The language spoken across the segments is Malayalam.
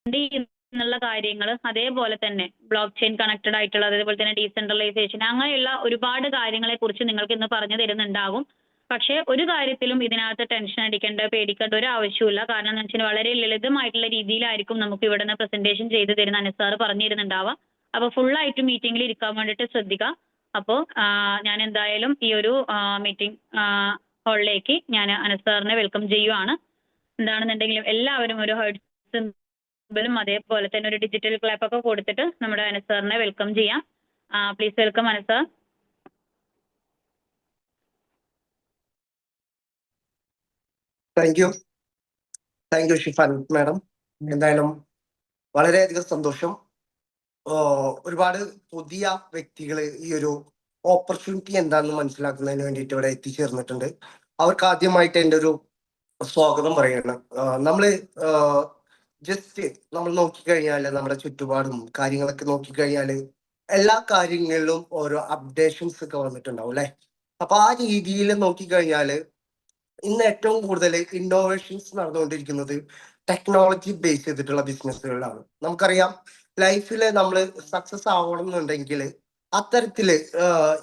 എന്നുള്ള കാര്യങ്ങൾ അതേപോലെ തന്നെ ബ്ലോക്ക് ചെയിൻ കണക്റ്റഡ് ആയിട്ടുള്ള അതേപോലെ തന്നെ ഡീസെൻട്രലൈസേഷൻ അങ്ങനെയുള്ള ഒരുപാട് കാര്യങ്ങളെ കുറിച്ച് നിങ്ങൾക്ക് ഇന്ന് പറഞ്ഞു തരുന്നുണ്ടാകും. പക്ഷേ ഒരു കാര്യത്തിലും ഇതിനകത്ത് ടെൻഷൻ അടിക്കേണ്ട പേടിക്കേണ്ട ഒരു ആവശ്യമില്ല. കാരണം എന്ന് വെച്ചാൽ വളരെ ലളിതമായിട്ടുള്ള രീതിയിലായിരിക്കും നമുക്ക് ഇവിടെ നിന്ന് പ്രസന്റേഷൻ ചെയ്തു തരുന്ന അനസ് സാർ പറഞ്ഞു തരുന്നുണ്ടാവുക. അപ്പൊ ഫുൾ ആയിട്ട് മീറ്റിംഗിൽ ഇരിക്കാൻ വേണ്ടിയിട്ട് ശ്രദ്ധിക്കുക. അപ്പോൾ ഞാൻ എന്തായാലും ഈ ഒരു മീറ്റിംഗ് ഹാളിലേക്ക് ഞാൻ അനസ് സാറിനെ വെൽക്കം ചെയ്യുവാണ്. എന്താണെന്നുണ്ടെങ്കിലും എല്ലാവരും ഒരു ഹേർട്ട് സിംബലും അതേപോലെ തന്നെ ഒരു ഡിജിറ്റൽ ക്ലാപ്പ് ഒക്കെ കൊടുത്തിട്ട് നമ്മുടെ അനസ് സാറിനെ വെൽക്കം ചെയ്യാം. Please welcome Anas sir. Thank you Shifan madam. എന്തായാലും വളരെയധികം സന്തോഷം. ഒരുപാട് പുതിയ വ്യക്തികൾ ഈ ഒരു ഓപ്പർച്യൂണിറ്റി എന്താണെന്ന് മനസ്സിലാക്കുന്നതിന് വേണ്ടിയിട്ട് ഇവിടെ എത്തിച്ചേർന്നിട്ടുണ്ട്. അവർക്ക് ആദ്യമായിട്ട് എൻ്റെ ഒരു സ്വാഗതം പറയണം. നമ്മള് ജസ്റ്റ് നമ്മൾ നോക്കിക്കഴിഞ്ഞാൽ നമ്മുടെ ചുറ്റുപാടും കാര്യങ്ങളൊക്കെ നോക്കിക്കഴിഞ്ഞാൽ എല്ലാ കാര്യങ്ങളിലും ഓരോ അപ്ഡേഷൻസ് ഒക്കെ വന്നിട്ടുണ്ടാവും അല്ലെ. അപ്പൊ ആ രീതിയിൽ നോക്കിക്കഴിഞ്ഞാൽ ഇന്ന് ഏറ്റവും കൂടുതൽ ഇന്നോവേഷൻസ് നടന്നുകൊണ്ടിരിക്കുന്നത് ടെക്നോളജി ബേസ് ചെയ്തിട്ടുള്ള ബിസിനസ്സുകളിലാണ്. നമുക്കറിയാം ലൈഫിൽ നമ്മൾ സക്സസ് ആവണമെന്നുണ്ടെങ്കിൽ അത്തരത്തില്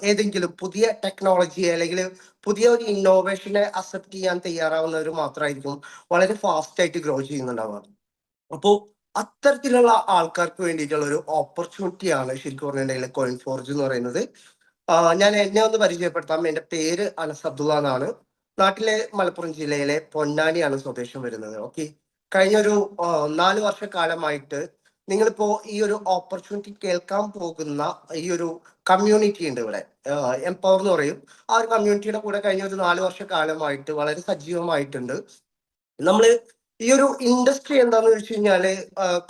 ഏതെങ്കിലും പുതിയ ടെക്നോളജി അല്ലെങ്കിൽ പുതിയ ഒരു ഇന്നോവേഷനെ അക്സെപ്റ്റ് ചെയ്യാൻ തയ്യാറാവുന്നവർ മാത്രമായിരിക്കും വളരെ ഫാസ്റ്റ് ആയിട്ട് ഗ്രോ ചെയ്യുന്നുണ്ടാവുക. അപ്പോൾ അത്തരത്തിലുള്ള ആൾക്കാർക്ക് വേണ്ടിയിട്ടുള്ള ഒരു ഓപ്പർച്യൂണിറ്റിയാണ് ശരിക്കും പറഞ്ഞിട്ടുണ്ടെങ്കിൽ കോയിൻ ഫോർജ് എന്ന് പറയുന്നത്. ഞാൻ എന്നെ ഒന്ന് പരിചയപ്പെടുത്താം. എൻ്റെ പേര് അനസ് അബ്ദുള്ള എന്നാണ്. നാട്ടിലെ മലപ്പുറം ജില്ലയിലെ പൊന്നാനിയാണ് സ്വദേശം വരുന്നത്. ഓക്കെ, കഴിഞ്ഞ ഒരു 4 വർഷക്കാലമായിട്ട് നിങ്ങളിപ്പോ ഈ ഒരു ഓപ്പർച്യൂണിറ്റി കേൾക്കാൻ പോകുന്ന ഈ ഒരു കമ്മ്യൂണിറ്റി ഉണ്ട് ഇവിടെ, എംപവർ എന്ന് പറയും. ആ ഒരു കമ്മ്യൂണിറ്റിയുടെ കൂടെ കഴിഞ്ഞ ഒരു 4 വർഷക്കാലമായിട്ട് വളരെ സജീവമായിട്ടുണ്ട്. നമ്മള് ഈ ഒരു ഇൻഡസ്ട്രി എന്താന്ന് വെച്ച് കഴിഞ്ഞാല്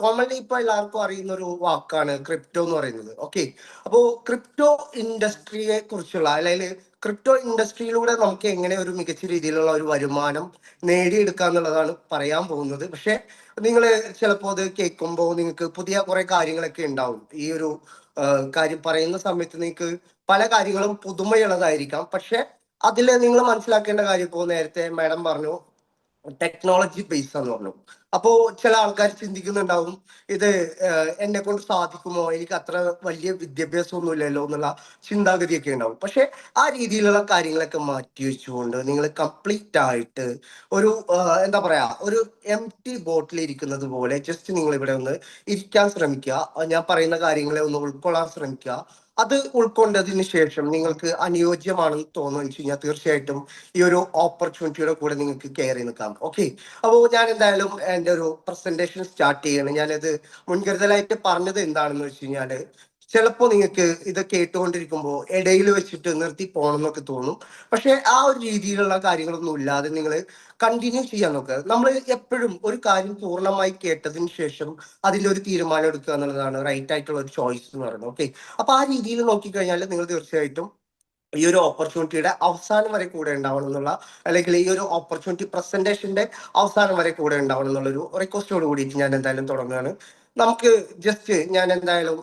കോമൺലി ഇപ്പൊ എല്ലാവർക്കും അറിയുന്ന ഒരു വാക്കാണ് ക്രിപ്റ്റോ എന്ന് പറയുന്നത്. ഓക്കെ, അപ്പോ ക്രിപ്റ്റോ ഇൻഡസ്ട്രിയെ കുറിച്ചുള്ള അല്ലെങ്കിൽ ക്രിപ്റ്റോ ഇൻഡസ്ട്രിയിലൂടെ നമുക്ക് എങ്ങനെ ഒരു മികച്ച രീതിയിലുള്ള ഒരു വരുമാനം നേടിയെടുക്കുക എന്നുള്ളതാണ് പറയാൻ പോകുന്നത്. പക്ഷെ നിങ്ങൾ ചിലപ്പോൾ അത് കേൾക്കുമ്പോൾ നിങ്ങൾക്ക് പുതിയ കുറെ കാര്യങ്ങളൊക്കെ ഉണ്ടാവും. ഈ ഒരു കാര്യം പറയുന്ന സമയത്ത് നിങ്ങൾക്ക് പല കാര്യങ്ങളും പുതുമയുള്ളതായിരിക്കാം. പക്ഷെ അതിൽ നിങ്ങൾ മനസ്സിലാക്കേണ്ട കാര്യം, ഇപ്പോൾ നേരത്തെ മാഡം പറഞ്ഞു ടെക്നോളജി ബേസ് എന്ന് പറഞ്ഞു. അപ്പോ ചില ആൾക്കാർ ചിന്തിക്കുന്നുണ്ടാവും ഇത് എന്നെ കൊണ്ട് സാധിക്കുമോ, എനിക്ക് അത്ര വലിയ വിദ്യാഭ്യാസം ഒന്നും ഇല്ലല്ലോ എന്നുള്ള ചിന്താഗതിയൊക്കെ ഉണ്ടാവും. പക്ഷെ ആ രീതിയിലുള്ള കാര്യങ്ങളൊക്കെ മാറ്റി വെച്ചുകൊണ്ട് നിങ്ങൾ കംപ്ലീറ്റ് ആയിട്ട് ഒരു എന്താ പറയാ ഒരു എം ടി ബോട്ടിൽ ഇരിക്കുന്നത് പോലെ ജസ്റ്റ് നിങ്ങൾ ഇവിടെ ഒന്ന് ഇരിക്കാൻ ശ്രമിക്കുക. ഞാൻ പറയുന്ന കാര്യങ്ങളെ ഒന്ന് ഉൾക്കൊള്ളാൻ ശ്രമിക്കുക. അത് ഉൾക്കൊണ്ടതിന് ശേഷം നിങ്ങൾക്ക് അനുയോജ്യമാണെന്ന് തോന്നുന്നു വെച്ച് കഴിഞ്ഞാൽ തീർച്ചയായിട്ടും ഈ ഒരു ഓപ്പർച്യൂണിറ്റിയുടെ കൂടെ നിങ്ങൾക്ക് കയറി നിൽക്കാം. ഓക്കെ, അപ്പോൾ ഞാൻ എന്തായാലും എൻ്റെ ഒരു പ്രസന്റേഷൻ സ്റ്റാർട്ട് ചെയ്യണം. ഞാനത് മുൻകരുതലായിട്ട് പറഞ്ഞത് എന്താണെന്ന് വെച്ച് കഴിഞ്ഞാല് ചിലപ്പോൾ നിങ്ങൾക്ക് ഇത് കേട്ടുകൊണ്ടിരിക്കുമ്പോൾ ഇടയിൽ വെച്ചിട്ട് നിർത്തി പോകണം എന്നൊക്കെ തോന്നും. പക്ഷെ ആ ഒരു രീതിയിലുള്ള കാര്യങ്ങളൊന്നും ഇല്ലാതെ നിങ്ങൾ കണ്ടിന്യൂ ചെയ്യാൻ നോക്കുക. നമ്മൾ എപ്പോഴും ഒരു കാര്യം പൂർണ്ണമായി കേട്ടതിന് ശേഷം അതിൻ്റെ ഒരു തീരുമാനം എടുക്കുക എന്നുള്ളതാണ് റൈറ്റ് ആയിട്ടുള്ള ഒരു ചോയ്സ് എന്ന് പറയുന്നത്. ഓക്കെ, അപ്പൊ ആ രീതിയിൽ നോക്കിക്കഴിഞ്ഞാൽ നിങ്ങൾ തീർച്ചയായിട്ടും ഈ ഒരു ഓപ്പർച്യൂണിറ്റിയുടെ അവസാനം വരെ കൂടെ ഉണ്ടാവണം എന്നുള്ള, അല്ലെങ്കിൽ ഈ ഒരു ഓപ്പർച്യൂണിറ്റി പ്രസന്റേഷന്റെ അവസാനം വരെ കൂടെ ഉണ്ടാവണം എന്നുള്ളൊരു റിക്വസ്റ്റോട് കൂടിയിട്ട് ഞാൻ എന്തായാലും തുടങ്ങുകയാണ്. നമുക്ക് ജസ്റ്റ് ഞാൻ എന്തായാലും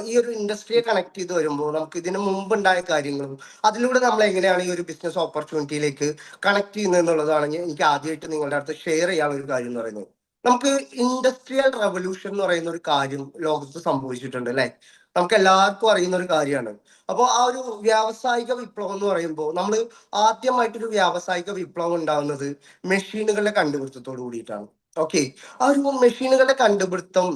ഈ ഒരു ഇൻഡസ്ട്രിയെ കണക്ട് ചെയ്ത് വരുമ്പോൾ നമുക്ക് ഇതിന് മുമ്പ് ഉണ്ടായ കാര്യങ്ങളും അതിലൂടെ നമ്മൾ എങ്ങനെയാണ് ഈ ഒരു ബിസിനസ് ഓപ്പർച്യൂണിറ്റിയിലേക്ക് കണക്ട് ചെയ്യുന്നത് എന്നുള്ളതാണ് എനിക്ക് ആദ്യമായിട്ട് നിങ്ങളുടെ അടുത്ത് ഷെയർ ചെയ്യാനുള്ള ഒരു കാര്യം എന്ന് പറയുന്നത്. നമുക്ക് ഇൻഡസ്ട്രിയൽ റവല്യൂഷൻ എന്ന് പറയുന്ന ഒരു കാര്യം ലോകത്ത് സംഭവിച്ചിട്ടുണ്ട് അല്ലെ. നമുക്ക് എല്ലാവർക്കും അറിയുന്ന ഒരു കാര്യമാണ്. അപ്പോൾ ആ ഒരു വ്യാവസായിക വിപ്ലവം എന്ന് പറയുമ്പോൾ നമ്മൾ ആദ്യമായിട്ടൊരു വ്യാവസായിക വിപ്ലവം ഉണ്ടാകുന്നത് മെഷീനുകളുടെ കണ്ടുപിടുത്തത്തോട് കൂടിയിട്ടാണ്. ഓക്കെ, ആ ഒരു മെഷീനുകളുടെ കണ്ടുപിടുത്തം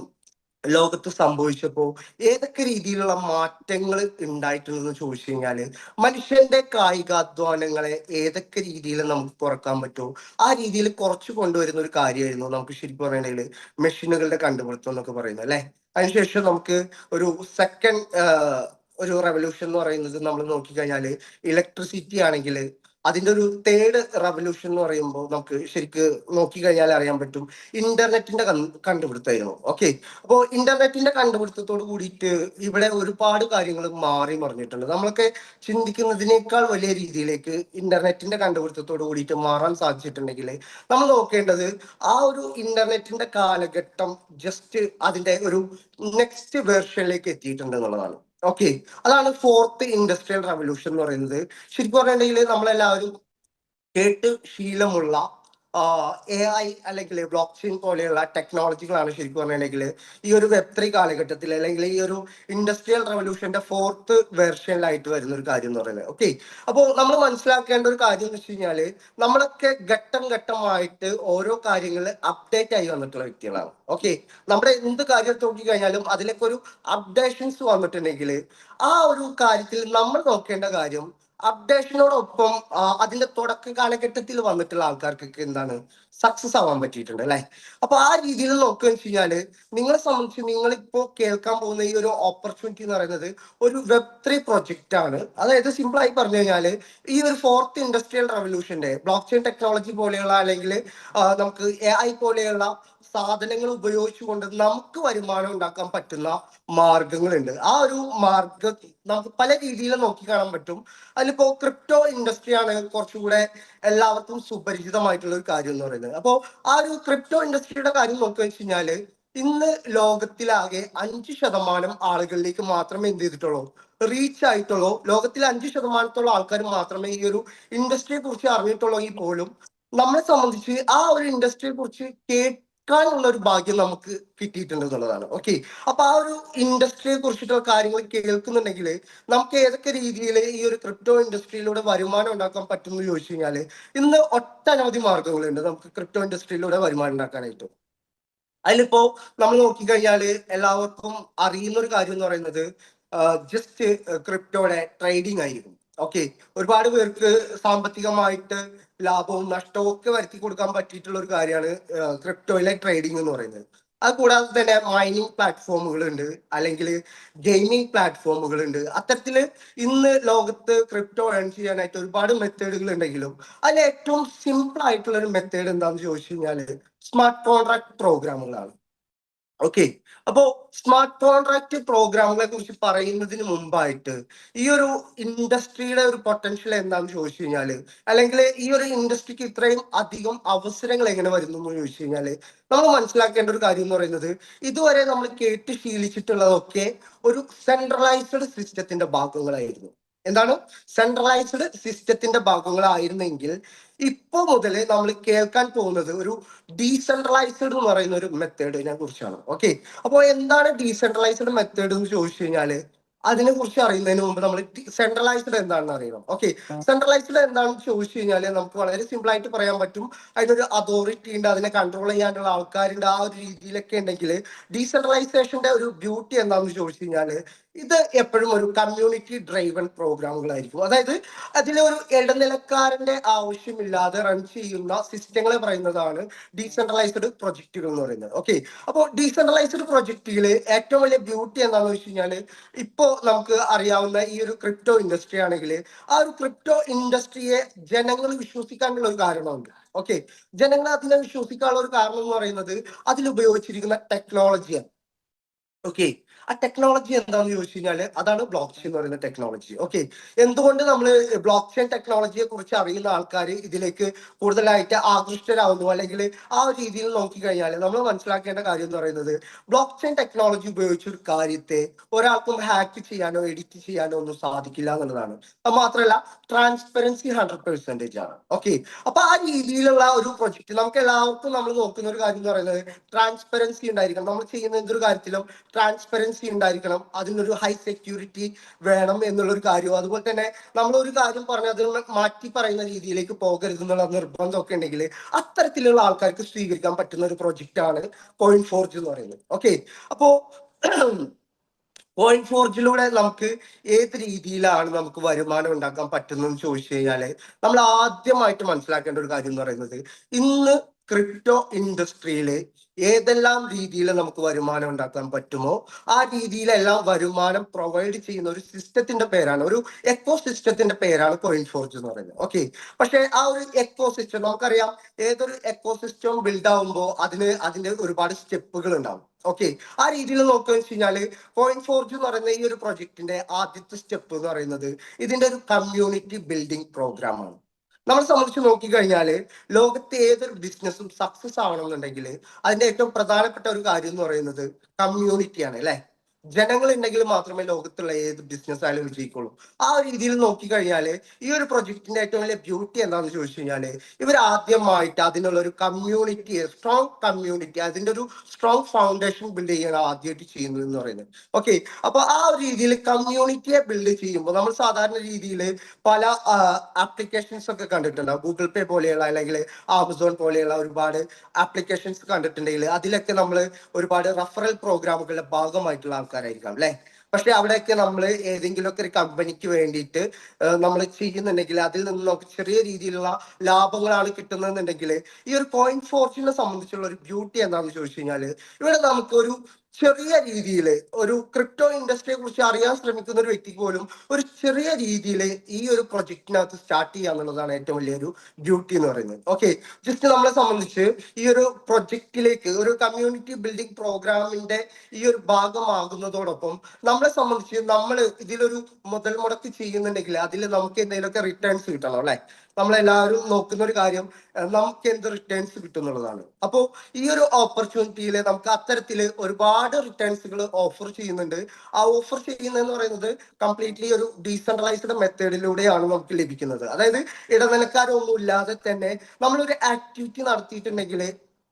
ലോകത്ത് സംഭവിച്ചപ്പോൾ ഏതൊക്കെ രീതിയിലുള്ള മാറ്റങ്ങൾ ഉണ്ടായിട്ടുണ്ടെന്ന് ചോദിച്ചു കഴിഞ്ഞാല് മനുഷ്യന്റെ കായികാധ്വാനങ്ങളെ ഏതൊക്കെ രീതിയിൽ നമുക്ക് കുറക്കാൻ പറ്റുമോ ആ രീതിയിൽ കുറച്ചു കൊണ്ടുവരുന്ന ഒരു കാര്യമായിരുന്നു നമുക്ക് ശരിക്കും പറയണെങ്കിൽ മെഷീനുകളുടെ കണ്ടുപിടുത്തം എന്നൊക്കെ പറയുന്നത് അല്ലെ. അതിനുശേഷം നമുക്ക് ഒരു സെക്കൻഡ് ഒരു റെവല്യൂഷൻ എന്ന് പറയുന്നത് നമ്മൾ നോക്കിക്കഴിഞ്ഞാല് ഇലക്ട്രിസിറ്റി ആണെങ്കിൽ അതിന്റെ ഒരു തേർഡ് റവല്യൂഷൻ എന്ന് പറയുമ്പോൾ നമുക്ക് ശരിക്ക് നോക്കിക്കഴിഞ്ഞാൽ അറിയാൻ പറ്റും ഇന്റർനെറ്റിന്റെ കണ്ടുപിടുത്തമായിരുന്നു. ഓക്കെ, അപ്പോൾ ഇന്റർനെറ്റിന്റെ കണ്ടുപിടുത്തത്തോട് കൂടിയിട്ട് ഇവിടെ ഒരുപാട് കാര്യങ്ങൾ മാറി മറിഞ്ഞിട്ടുണ്ട്. നമ്മളൊക്കെ ചിന്തിക്കുന്നതിനേക്കാൾ വലിയ രീതിയിലേക്ക് ഇന്റർനെറ്റിന്റെ കണ്ടുപിടുത്തത്തോട് കൂടിയിട്ട് മാറാൻ സാധിച്ചിട്ടുണ്ടെങ്കിൽ നമ്മൾ നോക്കേണ്ടത് ആ ഒരു ഇന്റർനെറ്റിന്റെ കാലഘട്ടം ജസ്റ്റ് അതിന്റെ ഒരു നെക്സ്റ്റ് വേർഷനിലേക്ക് എത്തിയിട്ടുണ്ട് എന്നുള്ളതാണ്. ഓക്കെ, അതാണ് ഫോർത്ത് ഇൻഡസ്ട്രിയൽ റവല്യൂഷൻ എന്ന് പറയുന്നത്. ശരിക്കും പറഞ്ഞിട്ടുണ്ടെങ്കിൽ നമ്മളെല്ലാവരും കേട്ട് ശീലമുള്ള AI അല്ലെങ്കിൽ ബ്ലോക്ക് ചെയിൻ പോലെയുള്ള ടെക്നോളജികളാണ് ശരിക്കും പറഞ്ഞിട്ടുണ്ടെങ്കിൽ ഈ ഒരു Web3 കാലഘട്ടത്തിൽ അല്ലെങ്കിൽ ഈ ഒരു ഇൻഡസ്ട്രിയൽ റവല്യൂഷന്റെ 4th വെർഷനിലായിട്ട് വരുന്ന ഒരു കാര്യം എന്ന് പറയുന്നത്. ഓക്കെ, അപ്പോൾ നമ്മൾ മനസ്സിലാക്കേണ്ട ഒരു കാര്യം എന്ന് വെച്ച് കഴിഞ്ഞാല് നമ്മളൊക്കെ ഘട്ടം ഘട്ടമായിട്ട് ഓരോ കാര്യങ്ങൾ അപ്ഡേറ്റ് ആയി വന്നിട്ടുള്ള വ്യക്തികളാണ്. ഓക്കെ, നമ്മുടെ എന്ത് കാര്യം നോക്കി കഴിഞ്ഞാലും അതിലേക്ക് ഒരു അപ്ഡേഷൻസ് വന്നിട്ടുണ്ടെങ്കിൽ ആ ഒരു കാര്യത്തിൽ നമ്മൾ നോക്കേണ്ട കാര്യം അപ്ഡേഷനോടൊപ്പം അതിന്റെ തുടക്ക കാലഘട്ടത്തിൽ വന്നിട്ടുള്ള ആൾക്കാർക്കൊക്കെ എന്താണ് സക്സസ് ആവാൻ പറ്റിയിട്ടുണ്ട് അല്ലെ. അപ്പൊ ആ രീതിയിൽ നോക്കുകയെന്ന് വെച്ച് കഴിഞ്ഞാല് നിങ്ങളെ സംബന്ധിച്ച് നിങ്ങളിപ്പോ കേൾക്കാൻ പോകുന്ന ഈ ഒരു ഓപ്പർച്യൂണിറ്റി എന്ന് പറയുന്നത് ഒരു Web3 പ്രൊജക്റ്റ് ആണ്. അതായത് സിമ്പിൾ ആയി പറഞ്ഞു കഴിഞ്ഞാല് ഈ ഒരു 4th ഇൻഡസ്ട്രിയൽ റവല്യൂഷന്റെ ബ്ലോക്ക് ചെയിൻ ടെക്നോളജി പോലെയുള്ള അല്ലെങ്കിൽ നമുക്ക് AI പോലെയുള്ള സാധനങ്ങൾ ഉപയോഗിച്ചുകൊണ്ട് നമുക്ക് വരുമാനം ഉണ്ടാക്കാൻ പറ്റുന്ന മാർഗങ്ങളുണ്ട്. ആ ഒരു മാർഗം നമുക്ക് പല രീതിയിൽ നോക്കി കാണാൻ പറ്റും. അതിലിപ്പോ ക്രിപ്റ്റോ ഇൻഡസ്ട്രിയാണ് കുറച്ചുകൂടെ എല്ലാവർക്കും സുപരിചിതമായിട്ടുള്ള ഒരു കാര്യം എന്ന് പറയുന്നത്. അപ്പോൾ ആ ഒരു ക്രിപ്റ്റോ ഇൻഡസ്ട്രിയുടെ കാര്യം നോക്കുക വെച്ച് കഴിഞ്ഞാല് ഇന്ന് ലോകത്തിലാകെ 5% ആളുകളിലേക്ക് മാത്രമേ എന്ത് ചെയ്തിട്ടുള്ളൂ, റീച്ച് ആയിട്ടുള്ളൂ. ലോകത്തിലെ 5% ആൾക്കാർ മാത്രമേ ഈ ഒരു ഇൻഡസ്ട്രിയെ കുറിച്ച് അറിഞ്ഞിട്ടുള്ളെങ്കിൽ പോലും നമ്മളെ സംബന്ധിച്ച് ആ ഒരു ഇൻഡസ്ട്രിയെ കുറിച്ച് കേൾക്കാനുള്ള ഒരു ഭാഗ്യം നമുക്ക് കിട്ടിയിട്ടുണ്ട് എന്നുള്ളതാണ്. ഓക്കെ, അപ്പൊ ആ ഒരു ഇൻഡസ്ട്രിയെ കുറിച്ചിട്ടുള്ള കാര്യങ്ങൾ കേൾക്കുന്നുണ്ടെങ്കിൽ നമുക്ക് ഏതൊക്കെ രീതിയിൽ ഈ ഒരു ക്രിപ്റ്റോ ഇൻഡസ്ട്രിയിലൂടെ വരുമാനം ഉണ്ടാക്കാൻ പറ്റും എന്ന് ചോദിച്ചു കഴിഞ്ഞാല് ഇന്ന് ഒട്ടനവധി മാർഗങ്ങളുണ്ട് നമുക്ക് ക്രിപ്റ്റോ ഇൻഡസ്ട്രിയിലൂടെ വരുമാനം ഉണ്ടാക്കാനായിട്ട്. അതിലിപ്പോ നമ്മൾ നോക്കിക്കഴിഞ്ഞാല് എല്ലാവർക്കും അറിയുന്ന ഒരു കാര്യം എന്ന് പറയുന്നത് ജസ്റ്റ് ക്രിപ്റ്റോയുടെ ട്രേഡിംഗ് ആയിരിക്കും. ഓക്കെ, ഒരുപാട് പേർക്ക് സാമ്പത്തികമായിട്ട് ലാഭവും നഷ്ടവും ഒക്കെ വരുത്തി കൊടുക്കാൻ പറ്റിയിട്ടുള്ള ഒരു കാര്യമാണ് ക്രിപ്റ്റോയിലെ ട്രേഡിംഗ് എന്ന് പറയുന്നത്. അത് കൂടാതെ തന്നെ മൈനിങ് പ്ലാറ്റ്ഫോമുകൾ ഉണ്ട്, അല്ലെങ്കിൽ ഗെയിമിംഗ് പ്ലാറ്റ്ഫോമുകൾ ഉണ്ട്. അത്തരത്തില് ഇന്ന് ലോകത്ത് ക്രിപ്റ്റോ ഏൺ ചെയ്യാനായിട്ട് ഒരുപാട് മെത്തേഡുകൾ ഉണ്ടെങ്കിലും അതിൽ ഏറ്റവും സിമ്പിൾ ആയിട്ടുള്ള ഒരു മെത്തേഡ് എന്താണെന്ന് ചോദിച്ചു കഴിഞ്ഞാല് സ്മാർട്ട് കോൺട്രാക്ട് പ്രോഗ്രാമുകളാണ്. ഓക്കെ, അപ്പോ സ്മാർട്ട് കോൺട്രാക്ട് പ്രോഗ്രാമുകളെ കുറിച്ച് പറയുന്നതിന് മുമ്പായിട്ട് ഈ ഒരു ഇൻഡസ്ട്രിയുടെ ഒരു പൊട്ടൻഷ്യൽ എന്താണെന്ന് ചോദിച്ചു കഴിഞ്ഞാല്, അല്ലെങ്കിൽ ഈ ഒരു ഇൻഡസ്ട്രിക്ക് ഇത്രയും അധികം അവസരങ്ങൾ എങ്ങനെ വരുന്നു എന്ന് ചോദിച്ചു കഴിഞ്ഞാല് നമ്മൾ മനസ്സിലാക്കേണ്ട ഒരു കാര്യം എന്ന് പറയുന്നത് ഇതുവരെ നമ്മൾ കേട്ട് ശീലിച്ചിട്ടുള്ളതൊക്കെ ഒരു സെൻട്രലൈസ്ഡ് സിസ്റ്റത്തിന്റെ ഭാഗങ്ങളായിരുന്നു. എന്താണ് സെൻട്രലൈസ്ഡ് സിസ്റ്റത്തിന്റെ ഭാഗങ്ങളായിരുന്നെങ്കിൽ ഇപ്പൊ മുതൽ നമ്മൾ കേൾക്കാൻ പോകുന്നത് ഒരു ഡീസെൻട്രലൈസ്ഡ് എന്ന് പറയുന്ന ഒരു മെത്തേഡിനെ കുറിച്ചാണ്. ഓക്കെ, അപ്പോൾ എന്താണ് ഡീസെൻട്രലൈസ്ഡ് മെത്തേഡ് എന്ന് ചോദിച്ചു കഴിഞ്ഞാല് അതിനെ കുറിച്ച് അറിയുന്നതിന് മുമ്പ് നമ്മൾ സെൻട്രലൈസ്ഡ് എന്താണെന്ന് അറിയണം. ഓക്കെ, സെൻട്രലൈസ്ഡ് എന്താണെന്ന് ചോദിച്ചു കഴിഞ്ഞാല് നമുക്ക് വളരെ സിമ്പിൾ ആയിട്ട് പറയാൻ പറ്റും. അതിനൊരു അതോറിറ്റി ഉണ്ട്, അതിനെ കൺട്രോൾ ചെയ്യാനുള്ള ആൾക്കാരുണ്ട്. ആ ഒരു രീതിയിലൊക്കെ ഉണ്ടെങ്കിൽ ഡീസെൻട്രലൈസേഷന്റെ ഒരു ബ്യൂട്ടി എന്താണെന്ന് ചോദിച്ചു കഴിഞ്ഞാല് ഇത് എപ്പോഴും ഒരു കമ്മ്യൂണിറ്റി ഡ്രൈവൺ പ്രോഗ്രാമുകളായിരിക്കും. അതായത് അതിലൊരു ഇടനിലക്കാരന്റെ ആവശ്യമില്ലാതെ റൺ ചെയ്യുന്ന സിസ്റ്റങ്ങളെ പറയുന്നതാണ് ഡീസെൻട്രലൈസ്ഡ് പ്രൊജക്ടുകൾ എന്ന് പറയുന്നത്. ഓക്കെ, അപ്പോൾ ഡീസെൻട്രലൈസ്ഡ് പ്രൊജക്ടുകള് ഏറ്റവും വലിയ ബ്യൂട്ടി എന്താണെന്ന് വെച്ച് കഴിഞ്ഞാല് ഇപ്പോ നമുക്ക് അറിയാവുന്ന ഈ ഒരു ക്രിപ്റ്റോ ഇൻഡസ്ട്രി ആണെങ്കിൽ ആ ഒരു ക്രിപ്റ്റോ ഇൻഡസ്ട്രിയെ ജനങ്ങൾ വിശ്വസിക്കാനുള്ള ഒരു കാരണമുണ്ട്. ഓക്കെ, ജനങ്ങൾ അതിനെ വിശ്വസിക്കാനുള്ള ഒരു കാരണം എന്ന് പറയുന്നത് അതിൽ ഉപയോഗിച്ചിരിക്കുന്ന ടെക്നോളജിയാണ്. ഓക്കെ, ആ ടെക്നോളജി എന്താണെന്ന് ചോദിച്ചു കഴിഞ്ഞാല് അതാണ് ബ്ലോക്ക് ചെയിൻ എന്ന് പറയുന്ന ടെക്നോളജി. ഓക്കെ, എന്തുകൊണ്ട് നമ്മൾ ബ്ലോക്ക് ചെയിൻ ടെക്നോളജിയെ കുറിച്ച് അറിയുന്ന ആൾക്കാർ ഇതിലേക്ക് കൂടുതലായിട്ട് ആകൃഷ്ടരാകുന്നു, അല്ലെങ്കിൽ ആ ഒരു രീതിയിൽ നോക്കിക്കഴിഞ്ഞാൽ നമ്മൾ മനസ്സിലാക്കേണ്ട കാര്യം എന്ന് പറയുന്നത് ബ്ലോക്ക് ചെയിൻ ടെക്നോളജി ഉപയോഗിച്ച ഒരു കാര്യത്തെ ഒരാൾക്കും ഹാക്ക് ചെയ്യാനോ എഡിറ്റ് ചെയ്യാനോ ഒന്നും സാധിക്കില്ല എന്നുള്ളതാണ്. അത് മാത്രമല്ല ട്രാൻസ്പെറൻസി 100% ആണ്. ഓക്കെ, അപ്പൊ ആ രീതിയിലുള്ള ഒരു പ്രൊജക്ട് നമുക്ക് എല്ലാവർക്കും നമ്മൾ നോക്കുന്ന ഒരു കാര്യം എന്ന് പറയുന്നത് ട്രാൻസ്പെറൻസി ഉണ്ടായിരിക്കണം. നമ്മൾ ചെയ്യുന്ന എന്തൊരു കാര്യത്തിലും ട്രാൻസ്പെറൻസി ഉണ്ടായിരിക്കണം, അതിനൊരു ഹൈ സെക്യൂരിറ്റി വേണം എന്നുള്ളൊരു കാര്യവും, അതുപോലെ തന്നെ നമ്മൾ ഒരു കാര്യം പറഞ്ഞ് അതിൽ മാറ്റി പറയുന്ന രീതിയിലേക്ക് പോകരുത് എന്നുള്ള നിർബന്ധമൊക്കെ ഉണ്ടെങ്കിൽ അത്തരത്തിലുള്ള ആൾക്കാർക്ക് സ്വീകരിക്കാൻ പറ്റുന്ന ഒരു പ്രൊജക്റ്റ് ആണ് കോയിൻ ഫോർജ് എന്ന് പറയുന്നത്. ഓക്കെ, അപ്പോ കോയിൻ ഫോർജിലൂടെ നമുക്ക് ഏത് രീതിയിലാണ് നമുക്ക് വരുമാനം ഉണ്ടാക്കാൻ പറ്റുന്നതെന്ന് ചോദിച്ചു കഴിഞ്ഞാല് നമ്മൾ ആദ്യമായിട്ട് മനസ്സിലാക്കേണ്ട ഒരു കാര്യം എന്ന് പറയുന്നത് ഇന്ന് ക്രിപ്റ്റോ ഇൻഡസ്ട്രിയില് ഏതെല്ലാം രീതിയിൽ നമുക്ക് വരുമാനം ഉണ്ടാക്കാൻ പറ്റുമോ ആ രീതിയിലെല്ലാം വരുമാനം പ്രൊവൈഡ് ചെയ്യുന്ന ഒരു സിസ്റ്റത്തിന്റെ പേരാണ്, ഒരു എക്കോ സിസ്റ്റത്തിന്റെ പേരാണ് കോയിൻ ഫോർജ് എന്ന് പറയുന്നത്. ഓക്കെ, പക്ഷെ ആ ഒരു എക്കോ സിസ്റ്റം നമുക്കറിയാം, ഏതൊരു എക്കോ സിസ്റ്റം ബിൽഡ് ആവുമ്പോൾ അതിന്റെ ഒരുപാട് സ്റ്റെപ്പുകൾ ഉണ്ടാവും. ഓക്കെ, ആ രീതിയിൽ നോക്കുക വെച്ച് കഴിഞ്ഞാല് കോയിൻ ഫോർജ് എന്ന് പറയുന്ന ഈ ഒരു പ്രൊജക്ടിന്റെ ആദ്യത്തെ സ്റ്റെപ്പ് എന്ന് പറയുന്നത് ഇതിന്റെ ഒരു കമ്മ്യൂണിറ്റി ബിൽഡിംഗ് പ്രോഗ്രാം ആണ്. നമ്മളെ സംബന്ധിച്ച് നോക്കിക്കഴിഞ്ഞാല് ലോകത്തെ ഏതൊരു ബിസിനസ്സും സക്സസ് ആവണമെന്നുണ്ടെങ്കിൽ അതിന്റെ ഏറ്റവും പ്രധാനപ്പെട്ട ഒരു കാര്യം എന്ന് പറയുന്നത് കമ്മ്യൂണിറ്റിയാണ് അല്ലെ. ജനങ്ങൾ ഉണ്ടെങ്കിൽ മാത്രമേ ലോകത്തുള്ള ഏത് ബിസിനസ് ആയാലും വിജയിക്കുള്ളൂ. ആ ഒരു രീതിയിൽ നോക്കിക്കഴിഞ്ഞാൽ ഈ ഒരു പ്രൊജക്ടിന്റെ ഏറ്റവും വലിയ ബ്യൂട്ടി എന്താണെന്ന് ചോദിച്ചു കഴിഞ്ഞാൽ ഇവർ ആദ്യമായിട്ട് അതിനുള്ള ഒരു കമ്മ്യൂണിറ്റി, സ്ട്രോങ് കമ്മ്യൂണിറ്റി, അതിന്റെ ഒരു സ്ട്രോങ് ഫൗണ്ടേഷൻ ബിൽഡ് ചെയ്യാണ് ആദ്യമായിട്ട് ചെയ്യുന്നത് എന്ന് പറയുന്നത്. ഓക്കെ, അപ്പൊ ആ ഒരു രീതിയിൽ കമ്മ്യൂണിറ്റിയെ ബിൽഡ് ചെയ്യുമ്പോൾ നമ്മൾ സാധാരണ രീതിയിൽ പല ആപ്ലിക്കേഷൻസ് ഒക്കെ കണ്ടിട്ടുണ്ടാവും. ഗൂഗിൾ പേ പോലെയുള്ള അല്ലെങ്കിൽ ആമസോൺ പോലെയുള്ള ഒരുപാട് ആപ്ലിക്കേഷൻസ് കണ്ടിട്ടുണ്ടെങ്കിൽ അതിലൊക്കെ നമ്മൾ ഒരുപാട് റഫറൽ പ്രോഗ്രാമുകളുടെ ഭാഗമായിട്ടുള്ള ആൾക്കാരായിരിക്കാം അല്ലെ. പക്ഷെ അവിടെയൊക്കെ നമ്മൾ ഏതെങ്കിലുമൊക്കെ ഒരു കമ്പനിക്ക് വേണ്ടിയിട്ട് നമ്മൾ ചെയ്യുന്നുണ്ടെങ്കിൽ അതിൽ നിന്ന് നമുക്ക് ചെറിയ രീതിയിലുള്ള ലാഭങ്ങളാണ് കിട്ടുന്നതെന്നുണ്ടെങ്കിൽ ഈ ഒരു കോയിൻ ഫോർച്യൂണിനെ സംബന്ധിച്ചുള്ള ഒരു ബ്യൂട്ടി എന്താണെന്ന് ചോദിച്ചു കഴിഞ്ഞാൽ ഇവിടെ നമുക്കൊരു ചെറിയ രീതിയിൽ ഒരു ക്രിപ്റ്റോ ഇൻഡസ്ട്രിയെ കുറിച്ച് അറിയാൻ ശ്രമിക്കുന്ന ഒരു വ്യക്തിക്ക് പോലും ഒരു ചെറിയ രീതിയിൽ ഈ ഒരു പ്രൊജക്ടിനകത്ത് സ്റ്റാർട്ട് ചെയ്യുക എന്നുള്ളതാണ് ഏറ്റവും വലിയൊരു ബ്യൂട്ടി എന്ന് പറയുന്നത്. ഓക്കെ, ജസ്റ്റ് നമ്മളെ സംബന്ധിച്ച് ഈ ഒരു പ്രൊജക്റ്റിലേക്ക് ഒരു കമ്മ്യൂണിറ്റി ബിൽഡിംഗ് പ്രോഗ്രാമിന്റെ ഈ ഒരു ഭാഗമാകുന്നതോടൊപ്പം നമ്മളെ സംബന്ധിച്ച് നമ്മൾ ഇതിലൊരു മുതൽ മുടക്ക് ചെയ്യുന്നുണ്ടെങ്കിൽ അതിൽ നമുക്ക് എന്തെങ്കിലുമൊക്കെ റിട്ടേൺസ് കിട്ടണം അല്ലെ. നമ്മളെല്ലാവരും നോക്കുന്ന ഒരു കാര്യം നമുക്ക് എന്ത് റിട്ടേൺസ് കിട്ടുന്നുള്ളതാണ്. അപ്പോൾ ഈ ഒരു ഓപ്പർച്യൂണിറ്റിയിൽ നമുക്ക് അത്തരത്തിൽ ഒരുപാട് റിട്ടേൺസുകൾ ഓഫർ ചെയ്യുന്നുണ്ട്. ആ ഓഫർ ചെയ്യുന്നതെന്ന് പറയുന്നത് കംപ്ലീറ്റ്ലി ഒരു ഡീസെൻട്രലൈസ്ഡ് മെത്തേഡിലൂടെയാണ് നമുക്ക് ലഭിക്കുന്നത്. അതായത് ഇടനിലക്കാരൊന്നും ഇല്ലാതെ തന്നെ നമ്മളൊരു ആക്ടിവിറ്റി നടത്തിയിട്ടുണ്ടെങ്കിൽ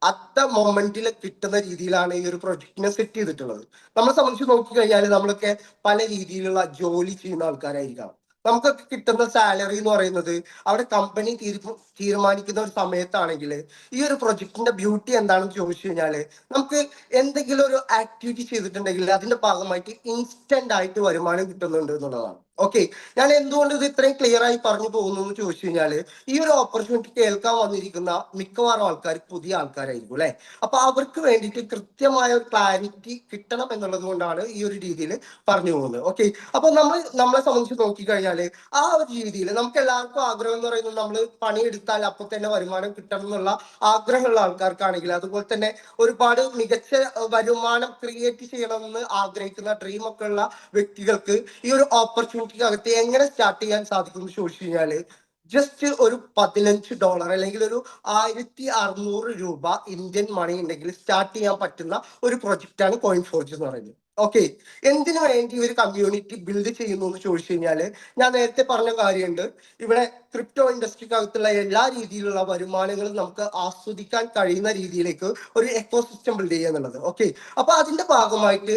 അത്ത മൊമെന്റിൽ കിട്ടുന്ന രീതിയിലാണ് ഈ ഒരു പ്രൊജക്ടിനെ സെറ്റ് ചെയ്തിട്ടുള്ളത്. നമ്മളെ സംബന്ധിച്ച് നോക്കിക്കഴിഞ്ഞാൽ നമ്മളൊക്കെ പല രീതിയിലുള്ള ജോലി ചെയ്യുന്ന ആൾക്കാരായിരിക്കാം. നമുക്കൊക്കെ കിട്ടുന്ന സാലറി എന്ന് പറയുന്നത് അവിടെ കമ്പനി തീരുമാനിക്കുന്ന ഒരു സമയത്താണെങ്കിൽ ഈ ഒരു പ്രൊജക്ടിന്റെ ബ്യൂട്ടി എന്താണെന്ന് ചോദിച്ചു കഴിഞ്ഞാല് നമുക്ക് എന്തെങ്കിലും ഒരു ആക്ടിവിറ്റി ചെയ്തിട്ടുണ്ടെങ്കിൽ അതിന്റെ ഭാഗമായിട്ട് ഇൻസ്റ്റന്റ് ആയിട്ട് വരുമാനം കിട്ടുന്നുണ്ട് എന്നുള്ളതാണ്. ഓക്കെ, ഞാൻ എന്തുകൊണ്ട് ഇത് ഇത്രയും ക്ലിയർ ആയി പറഞ്ഞു പോകുന്നു എന്ന് ചോദിച്ചു കഴിഞ്ഞാല് ഈ ഒരു ഓപ്പർച്യൂണിറ്റി കേൾക്കാൻ വന്നിരിക്കുന്ന മിക്കവാറും ആൾക്കാർ പുതിയ ആൾക്കാരായിരിക്കും അല്ലെ. അപ്പൊ അവർക്ക് വേണ്ടിയിട്ട് കൃത്യമായ ഒരു ക്ലാരിറ്റി കിട്ടണം എന്നുള്ളത് കൊണ്ടാണ് ഈ ഒരു രീതിയിൽ പറഞ്ഞു പോകുന്നത്. ഓക്കെ, അപ്പൊ നമ്മളെ സംബന്ധിച്ച് നോക്കിക്കഴിഞ്ഞാല് ആ ഒരു രീതിയിൽ നമുക്ക് എല്ലാവർക്കും ആഗ്രഹം എന്ന് പറയുന്നത് നമ്മൾ പണിയെടുത്താൽ അപ്പൊ തന്നെ വരുമാനം കിട്ടണം എന്നുള്ള ആഗ്രഹമുള്ള ആൾക്കാർക്കാണെങ്കിൽ, അതുപോലെ തന്നെ ഒരുപാട് മികച്ച വരുമാനം ക്രിയേറ്റ് ചെയ്യണമെന്ന് ആഗ്രഹിക്കുന്ന ഡ്രീം ഒക്കെ ഉള്ള വ്യക്തികൾക്ക് ഈ ഒരു ഓപ്പർച്യൂണിറ്റിക്ക് അകത്ത് എങ്ങനെ സ്റ്റാർട്ട് ചെയ്യാൻ സാധിക്കും എന്ന് ചോദിച്ചു കഴിഞ്ഞാല് ജസ്റ്റ് ഒരു $15 അല്ലെങ്കിൽ ഒരു 1600 രൂപ ഇന്ത്യൻ മണി ഉണ്ടെങ്കിൽ സ്റ്റാർട്ട് ചെയ്യാൻ പറ്റുന്ന ഒരു പ്രൊജക്റ്റാണ് കോയിൻ ഫോർജ് എന്ന് പറയുന്നത്. ഓക്കെ, എന്തിനു വേണ്ടി ഒരു കമ്മ്യൂണിറ്റി ബിൽഡ് ചെയ്യുന്നു എന്ന് ചോദിച്ചു കഴിഞ്ഞാല് ഞാൻ നേരത്തെ പറഞ്ഞ കാര്യമുണ്ട്. ഇവിടെ ക്രിപ്റ്റോ ഇൻഡസ്ട്രിക്കകത്തുള്ള എല്ലാ രീതിയിലുള്ള വരുമാനങ്ങളും നമുക്ക് ആസ്വദിക്കാൻ കഴിയുന്ന രീതിയിലേക്ക് ഒരു എക്കോസിസ്റ്റം ബിൽഡ് ചെയ്യുക എന്നുള്ളത്. ഓക്കെ, അപ്പൊ അതിന്റെ ഭാഗമായിട്ട്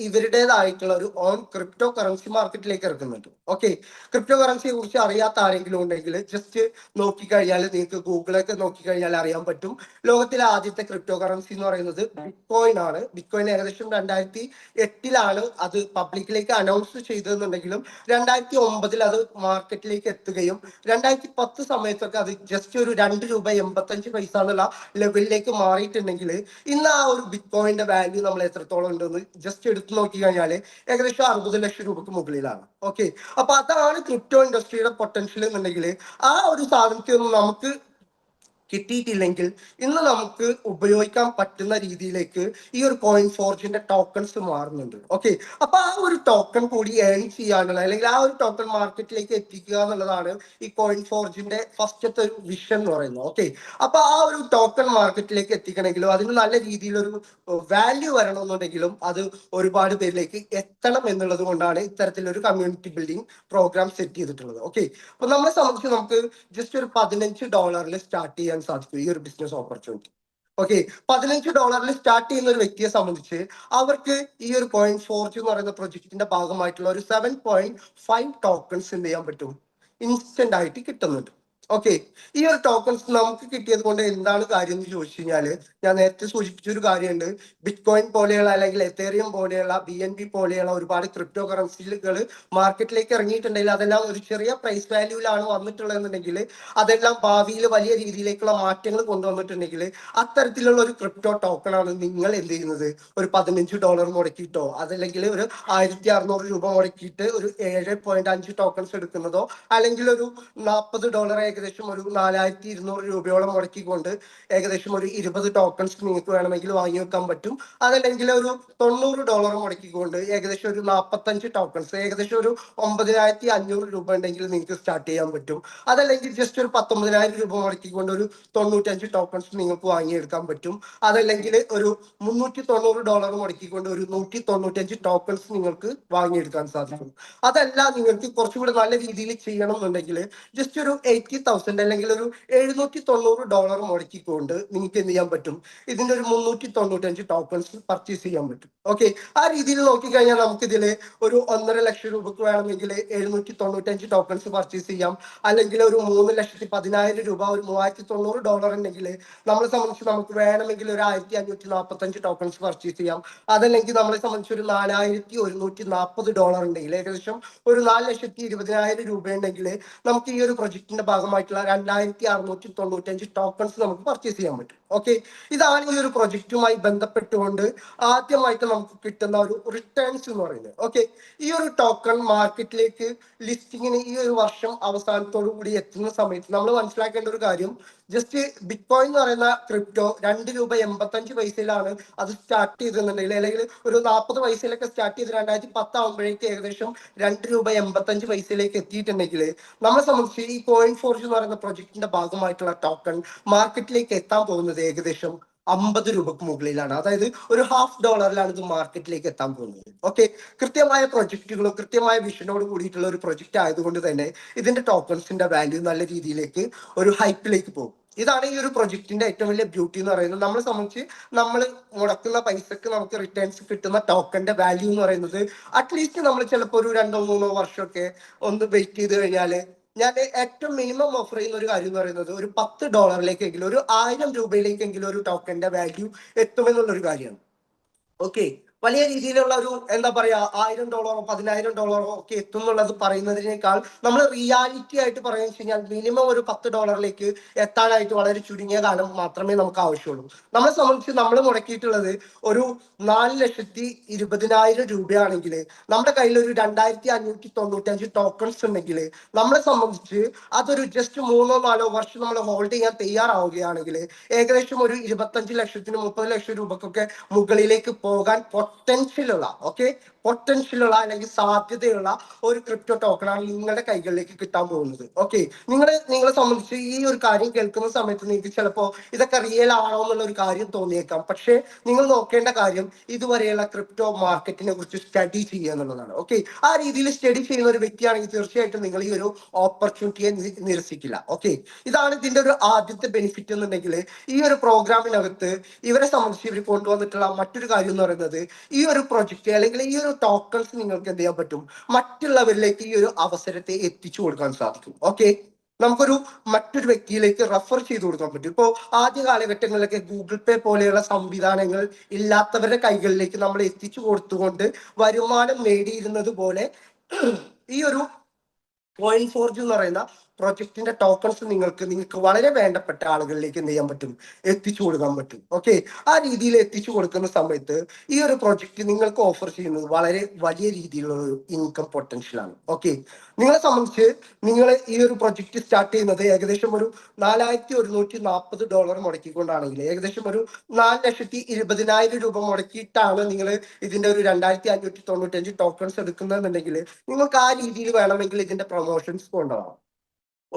ഇവരുടേതായിട്ടുള്ള ഒരു ഓൺ ക്രിപ്റ്റോ കറൻസി മാർക്കറ്റിലേക്ക് ഇറക്കുന്നുണ്ട്. ഓക്കെ, ക്രിപ്റ്റോ കറൻസിയെ കുറിച്ച് അറിയാത്ത ആരെങ്കിലും ഉണ്ടെങ്കിൽ ജസ്റ്റ് നോക്കിക്കഴിഞ്ഞാൽ നിങ്ങൾക്ക് ഗൂഗിളൊക്കെ നോക്കിക്കഴിഞ്ഞാൽ അറിയാൻ പറ്റും. ലോകത്തിലെ ആദ്യത്തെ ക്രിപ്റ്റോ കറൻസി എന്ന് പറയുന്നത് ബിറ്റ്കോയിൻ ആണ്. ബിറ്റ്കോയിൻ ഏകദേശം 2008 അത് പബ്ലിക്കിലേക്ക് അനൗൺസ് ചെയ്തതെന്നുണ്ടെങ്കിലും 2009 അത് മാർക്കറ്റിലേക്ക് എത്തുകയും 2010 സമയത്തൊക്കെ അത് ജസ്റ്റ് ഒരു ₹2.85 എന്നുള്ള ലെവലിലേക്ക് മാറിയിട്ടുണ്ടെങ്കിൽ ഇന്ന് ആ ഒരു ബിറ്റ്കോയിന്റെ വാല്യൂ നമ്മൾ എത്രത്തോളം ഉണ്ടെന്ന് ജസ്റ്റ് എടുത്തു നോക്കി കഴിഞ്ഞാൽ ഏകദേശം 60 ലക്ഷം രൂപക്ക് മുകളിലാണ്. ഓക്കെ, അപ്പൊ അതാണ് ക്രിപ്റ്റോ ഇൻഡസ്ട്രിയുടെ പൊട്ടൻഷ്യൽ എന്നുണ്ടെങ്കിൽ ആ ഒരു സാധനത്തെ ഒന്നും നമുക്ക് കിട്ടിയിട്ടില്ലെങ്കിൽ ഇന്ന് നമുക്ക് ഉപയോഗിക്കാൻ പറ്റുന്ന രീതിയിലേക്ക് ഈ ഒരു കോയിൻ ഫോർജിന്റെ ടോക്കൺസ് മാറുന്നുണ്ട്. ഓക്കെ, അപ്പൊ ആ ഒരു ടോക്കൺ കൂടി ഏൺ ചെയ്യാനുള്ള അല്ലെങ്കിൽ ആ ഒരു ടോക്കൺ മാർക്കറ്റിലേക്ക് എത്തിക്കുക എന്നുള്ളതാണ് ഈ കോയിൻ ഫോർജിന്റെ ഫസ്റ്റത്തെ ഒരു വിഷൻ എന്ന് പറയുന്നത്. ഓക്കെ, അപ്പൊ ആ ഒരു ടോക്കൺ മാർക്കറ്റിലേക്ക് എത്തിക്കണമെങ്കിലും അതിന് നല്ല രീതിയിലൊരു വാല്യൂ വരണമെന്നുണ്ടെങ്കിലും അത് ഒരുപാട് പേരിലേക്ക് എത്തണം എന്നുള്ളത് കൊണ്ടാണ് ഇത്തരത്തിലൊരു കമ്മ്യൂണിറ്റി ബിൽഡിംഗ് പ്രോഗ്രാം സെറ്റ് ചെയ്തിട്ടുള്ളത്. ഓക്കെ, അപ്പൊ നമ്മളെ സംബന്ധിച്ച് നമുക്ക് ജസ്റ്റ് ഒരു $15 സ്റ്റാർട്ട് ചെയ്യാൻ സാധിക്കും ഈ ഒരു ബിസിനസ് ഓപ്പർച്യൂണിറ്റി. ഓക്കെ, $15 സ്റ്റാർട്ട് ചെയ്യുന്ന ഒരു വ്യക്തിയെ സംബന്ധിച്ച് അവർക്ക് ഈ ഒരു കോയിൻ ഫോർജ് എന്ന് പറയുന്ന പ്രൊജക്ടിന്റെ ഭാഗമായിട്ടുള്ള ഒരു 7.5 ടോക്കൺസ് എന്ത് ചെയ്യാൻ പറ്റും, ഇൻസ്റ്റന്റ് ആയിട്ട് കിട്ടുന്നുണ്ട്. ഓക്കെ, ഈ ഒരു ടോക്കൺസ് നമുക്ക് കിട്ടിയത് കൊണ്ട് എന്താണ് കാര്യം എന്ന് ചോദിച്ചു കഴിഞ്ഞാല് ഞാൻ നേരത്തെ സൂചിപ്പിച്ച ഒരു കാര്യമുണ്ട്. ബിറ്റ്കോയിൻ പോലെയുള്ള അല്ലെങ്കിൽ എത്തേറിയം പോലെയുള്ള BNB പോലെയുള്ള ഒരുപാട് ക്രിപ്റ്റോ കറൻസികൾ മാർക്കറ്റിലേക്ക് ഇറങ്ങിയിട്ടുണ്ടെങ്കിൽ അതെല്ലാം ഒരു ചെറിയ പ്രൈസ് വാല്യൂവിലാണ് വന്നിട്ടുള്ളതെന്നുണ്ടെങ്കിൽ അതെല്ലാം ഭാവിയിൽ വലിയ രീതിയിലേക്കുള്ള മാറ്റങ്ങൾ കൊണ്ടുവന്നിട്ടുണ്ടെങ്കിൽ അത്തരത്തിലുള്ള ഒരു ക്രിപ്റ്റോ ടോക്കൺ ആണ് നിങ്ങൾ എന്ത് ചെയ്യുന്നത്, ഒരു $15 മുടക്കിയിട്ടോ അതല്ലെങ്കിൽ ഒരു 1600 രൂപ മുടക്കിയിട്ട് ഒരു 7.5 ടോക്കൺസ് എടുക്കുന്നതോ അല്ലെങ്കിൽ ഒരു $40 ഏകദേശം ഒരു 4200 രൂപയോളം മുടക്കിക്കൊണ്ട് ഏകദേശം ഒരു 20 ടോക്കൺസ് നിങ്ങൾക്ക് വേണമെങ്കിൽ വാങ്ങി വെക്കാൻ പറ്റും. അതല്ലെങ്കിൽ ഒരു $90 മുടക്കിക്കൊണ്ട് ഏകദേശം ഒരു 45 ടോക്കൺസ് ഏകദേശം ഒരു 9500 രൂപ ഉണ്ടെങ്കിൽ നിങ്ങൾക്ക് സ്റ്റാർട്ട് ചെയ്യാൻ പറ്റും. അതല്ലെങ്കിൽ ജസ്റ്റ് ഒരു 19,000 രൂപ മുടക്കിക്കൊണ്ട് ഒരു 95 ടോക്കൺസ് നിങ്ങൾക്ക് വാങ്ങിയെടുക്കാൻ പറ്റും. അതല്ലെങ്കിൽ ഒരു $390 മുടക്കിക്കൊണ്ട് ഒരു 195 ടോക്കൺസ് നിങ്ങൾക്ക് വാങ്ങിയെടുക്കാൻ സാധിക്കും. അതല്ല നിങ്ങൾക്ക് കുറച്ചുകൂടി നല്ല രീതിയിൽ ചെയ്യണം എന്നുണ്ടെങ്കിൽ ജസ്റ്റ് ഒരു 80,000 അല്ലെങ്കിൽ ഒരു $790 മുടക്കിക്കൊണ്ട് നിങ്ങൾക്ക് എന്ത് ചെയ്യാൻ പറ്റും, ഇതിന്റെ ഒരു 395 ടോക്കൺസ് പർച്ചേസ് ചെയ്യാൻ പറ്റും. ഓക്കെ, ആ രീതിയിൽ നോക്കിക്കഴിഞ്ഞാൽ നമുക്ക് ഇതില് ഒരു 1.5 ലക്ഷം രൂപക്ക് വേണമെങ്കിൽ 795 ടോക്കൺസ് പർച്ചേസ് ചെയ്യാം. അല്ലെങ്കിൽ ഒരു 3,10,000 രൂപ ഒരു $3,900 ഉണ്ടെങ്കിൽ നമ്മളെ സംബന്ധിച്ച് നമുക്ക് വേണമെങ്കിൽ ഒരു 1,545 ടോക്കൺസ് പർച്ചേസ് ചെയ്യാം. അതല്ലെങ്കിൽ നമ്മളെ സംബന്ധിച്ച് ഒരു $4,140 ഉണ്ടെങ്കിൽ ഏകദേശം ഒരു 4,20,000 രൂപ ഉണ്ടെങ്കിൽ നമുക്ക് ഈ ഒരു പ്രൊജക്ടിന്റെ ഭാഗമായിട്ടുള്ള 2,695 ടോക്കൺസ് നമുക്ക് പർച്ചേസ് ചെയ്യാൻ പറ്റും. ഓക്കെ, ഇതാണ് ഈ ഒരു പ്രൊജക്റ്റുമായി ബന്ധപ്പെട്ടുകൊണ്ട് ആദ്യമായിട്ട് നമുക്ക് കിട്ടുന്ന ഒരു റിട്ടേൺസ് എന്ന് പറയുന്നത്. ഓക്കെ, ഈ ഒരു ടോക്കൺ മാർക്കറ്റിലേക്ക് ലിസ്റ്റിങ്ങിന് ഈ ഒരു വർഷം അവസാനത്തോടു കൂടി എത്തുന്ന സമയത്ത് നമ്മൾ മനസ്സിലാക്കേണ്ട ഒരു കാര്യം, ജസ്റ്റ് ബിറ്റ്കോയിൻ എന്ന് പറയുന്ന ക്രിപ്റ്റോ $2.85 അത് സ്റ്റാർട്ട് ചെയ്തിട്ടുണ്ടെങ്കിൽ, അല്ലെങ്കിൽ ഒരു 40 പൈസയിലൊക്കെ സ്റ്റാർട്ട് ചെയ്ത് 2010 ആകുമ്പോഴേക്ക് ഏകദേശം $2.85 എത്തിയിട്ടുണ്ടെങ്കിൽ നമ്മളെ സംബന്ധിച്ച് ഈ കോയിൻ ഫോർജ് എന്ന് പറയുന്ന പ്രൊജക്ടിന്റെ ഭാഗമായിട്ടുള്ള ടോക്കൺ മാർക്കറ്റിലേക്ക് എത്താൻ പോകുന്നത് ഏകദേശം 50 രൂപക്ക് മുകളിലാണ്. അതായത് ഒരു $0.50 ഇത് മാർക്കറ്റിലേക്ക് എത്താൻ പോകുന്നത്. ഓക്കെ, കൃത്യമായ പ്രൊജക്ടുകളും കൃത്യമായ വിഷനോട് കൂടിയിട്ടുള്ള ഒരു പ്രൊജക്ട് ആയതുകൊണ്ട് തന്നെ ഇതിന്റെ ടോക്കൺസിന്റെ വാല്യൂ നല്ല രീതിയിലേക്ക് ഒരു ഹൈപ്പിലേക്ക് പോകും. ഇതാണ് ഈ ഒരു പ്രൊജക്ടിന്റെ ഏറ്റവും വലിയ ബ്യൂട്ടി എന്ന് പറയുന്നത്. നമ്മളെ സംബന്ധിച്ച് നമ്മൾ മുടക്കുന്ന പൈസക്ക് നമുക്ക് റിട്ടേൺസ് കിട്ടുന്ന ടോക്കന്റെ വാല്യൂ എന്ന് പറയുന്നത് അറ്റ്ലീസ്റ്റ് നമ്മൾ ചിലപ്പോൾ ഒരു 2-3 വർഷമൊക്കെ ഒന്ന് വെയിറ്റ് ചെയ്ത് കഴിഞ്ഞാല് ഞാൻ ഏറ്റവും മിനിമം ഓഫർ ചെയ്യുന്ന ഒരു കാര്യം എന്ന് പറയുന്നത് ഒരു $10 ഒരു 1000 രൂപയിലേക്കെങ്കിലും ഒരു ടോക്കന്റെ വാല്യൂ എത്തുമെന്നുള്ളൊരു കാര്യമാണ്. ഓക്കെ, വലിയ രീതിയിലുള്ള ഒരു എന്താ പറയാ $1,000 $10,000 ഒക്കെ എത്തും എന്നുള്ളത് പറയുന്നതിനേക്കാൾ നമ്മൾ റിയാലിറ്റി ആയിട്ട് പറയുന്നത് വെച്ച് കഴിഞ്ഞാൽ മിനിമം ഒരു $10 എത്താനായിട്ട് വളരെ ചുരുങ്ങിയ കാലം മാത്രമേ നമുക്ക് ആവശ്യമുള്ളൂ. നമ്മളെ സംബന്ധിച്ച് നമ്മൾ മുടക്കിയിട്ടുള്ളത് ഒരു 4,20,000 രൂപയാണെങ്കിൽ നമ്മുടെ കയ്യിൽ ഒരു 2,595 ടോക്കൺസ് ഉണ്ടെങ്കിൽ നമ്മളെ സംബന്ധിച്ച് അതൊരു ജസ്റ്റ് 3-4 വർഷം നമ്മൾ ഹോൾഡ് ചെയ്യാൻ തയ്യാറാവുകയാണെങ്കിൽ ഏകദേശം ഒരു 25 ലക്ഷത്തിന് 30 ലക്ഷം രൂപക്കൊക്കെ മുകളിലേക്ക് പോകാൻ പൊട്ടൻഷ്യലുള്ള അല്ലെങ്കിൽ സാധ്യതയുള്ള ഒരു ക്രിപ്റ്റോ ടോക്കണാണ് നിങ്ങളുടെ കൈകളിലേക്ക് കിട്ടാൻ പോകുന്നത്. ഓക്കെ, നിങ്ങളെ സംബന്ധിച്ച് ഈ ഒരു കാര്യം കേൾക്കുന്ന സമയത്ത് നിങ്ങൾക്ക് ചിലപ്പോൾ ഇതൊക്കെ റിയൽ ആണോ എന്നുള്ള ഒരു കാര്യം തോന്നിയേക്കാം. പക്ഷേ നിങ്ങൾ നോക്കേണ്ട കാര്യം ഇതുവരെയുള്ള ക്രിപ്റ്റോ മാർക്കറ്റിനെ കുറിച്ച് സ്റ്റഡി ചെയ്യുക എന്നുള്ളതാണ്. ഓക്കെ, ആ രീതിയിൽ സ്റ്റഡി ചെയ്യുന്ന ഒരു വ്യക്തിയാണെങ്കിൽ തീർച്ചയായിട്ടും നിങ്ങൾ ഈ ഒരു ഓപ്പർച്യൂണിറ്റിയെ നിരസിക്കില്ല. ഓക്കെ, ഇതാണ് ഇതിന്റെ ഒരു ആദ്യത്തെ ബെനിഫിറ്റ് എന്നുണ്ടെങ്കിൽ ഈ ഒരു പ്രോഗ്രാമിനകത്ത് ഇവരെ സംബന്ധിച്ച് ഇവർ കൊണ്ടുവന്നിട്ടുള്ള മറ്റൊരു കാര്യം എന്ന് പറയുന്നത് ഈ ഒരു പ്രൊജക്ട് അല്ലെങ്കിൽ ഈ ഒരു ടോക്കൺസ് നിങ്ങൾക്ക് എന്ത് ചെയ്യാൻ പറ്റും, മറ്റുള്ളവരിലേക്ക് ഈ ഒരു അവസരത്തെ എത്തിച്ചു കൊടുക്കാൻ സാധിക്കും. ഓക്കെ, നമുക്കൊരു മറ്റൊരു വ്യക്തിയിലേക്ക് റെഫർ ചെയ്ത് കൊടുക്കാൻ പറ്റും. ഇപ്പോൾ ആദ്യ കാലഘട്ടങ്ങളിലൊക്കെ ഗൂഗിൾ പേ പോലെയുള്ള സംവിധാനങ്ങൾ ഇല്ലാത്തവരുടെ കൈകളിലേക്ക് നമ്മൾ എത്തിച്ചു കൊടുത്തുകൊണ്ട് വരുമാനം നേടിയിരുന്നത് പോലെ ഈ ഒരു കോയിൻ ഫോർജ് എന്ന് പറയുന്ന പ്രൊജക്ടിന്റെ ടോക്കൺസ് നിങ്ങൾക്ക് വളരെ വേണ്ടപ്പെട്ട ആളുകളിലേക്ക് എന്ത് ചെയ്യാൻ പറ്റും, എത്തിച്ചു കൊടുക്കാൻ പറ്റും. ഓക്കെ, ആ രീതിയിൽ എത്തിച്ചു കൊടുക്കുന്ന സമയത്ത് ഈ ഒരു പ്രൊജക്ട് നിങ്ങൾക്ക് ഓഫർ ചെയ്യുന്നത് വളരെ വലിയ രീതിയിലുള്ള ഒരു ഇൻകം പൊട്ടൻഷ്യൽ ആണ്. ഓക്കെ, നിങ്ങളെ സംബന്ധിച്ച് നിങ്ങൾ ഈ ഒരു പ്രൊജക്ട് സ്റ്റാർട്ട് ചെയ്യുന്നത് ഏകദേശം ഒരു $4,140 മുടക്കിക്കൊണ്ടാണെങ്കിൽ ഏകദേശം ഒരു 4,20,000 രൂപ മുടക്കിയിട്ടാണ് നിങ്ങൾ ഇതിന്റെ ഒരു 2,595 ടോക്കൺസ് എടുക്കുന്നതെന്നുണ്ടെങ്കിൽ നിങ്ങൾക്ക് ആ രീതിയിൽ വേണമെങ്കിൽ ഇതിന്റെ പ്രൊമോഷൻസ് കൊണ്ടുപോകാം.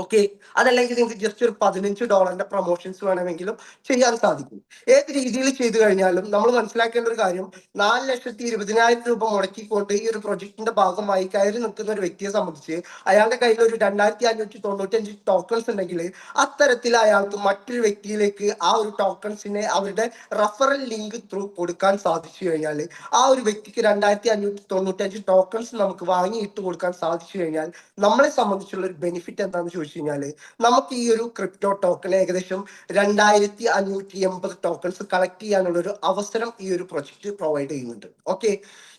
ഓക്കെ, അതല്ലെങ്കിൽ നിങ്ങൾക്ക് ജസ്റ്റ് ഒരു $15 പ്രൊമോഷൻസ് വേണമെങ്കിലും ചെയ്യാൻ സാധിക്കും. ഏത് രീതിയിൽ ചെയ്തു കഴിഞ്ഞാലും നമ്മൾ മനസ്സിലാക്കേണ്ട ഒരു കാര്യം, 4,20,000 രൂപ മുടക്കിക്കൊണ്ട് ഈ ഒരു പ്രൊജക്ടിന്റെ ഭാഗമായി കയറി നിൽക്കുന്ന ഒരു വ്യക്തിയെ സംബന്ധിച്ച് അയാളുടെ കയ്യിൽ ഒരു 2,595 ടോക്കൺസ് ഉണ്ടെങ്കിൽ അത്തരത്തിൽ അയാൾക്ക് മറ്റൊരു വ്യക്തിയിലേക്ക് ആ ഒരു ടോക്കൺസിനെ അവരുടെ റഫറൽ ലിങ്ക് ത്രൂ കൊടുക്കാൻ സാധിച്ചു കഴിഞ്ഞാൽ ആ ഒരു വ്യക്തിക്ക് 2,595 ടോക്കൺസ് നമുക്ക് വാങ്ങി ഇട്ട് കൊടുക്കാൻ സാധിച്ചു കഴിഞ്ഞാൽ നമ്മളെ സംബന്ധിച്ചുള്ള ഒരു ബെനിഫിറ്റ് എന്താണെന്ന് ചോദിച്ചു കഴിഞ്ഞാൽ നമുക്ക് ഈ ഒരു ക്രിപ്റ്റോ ടോക്കൺ ഏകദേശം 2,580 ടോക്കൺസ് കളക്ട് ചെയ്യാനുള്ള ഒരു അവസരം ഈ ഒരു പ്രൊജക്ട് പ്രൊവൈഡ് ചെയ്യുന്നുണ്ട്. ഓക്കെ,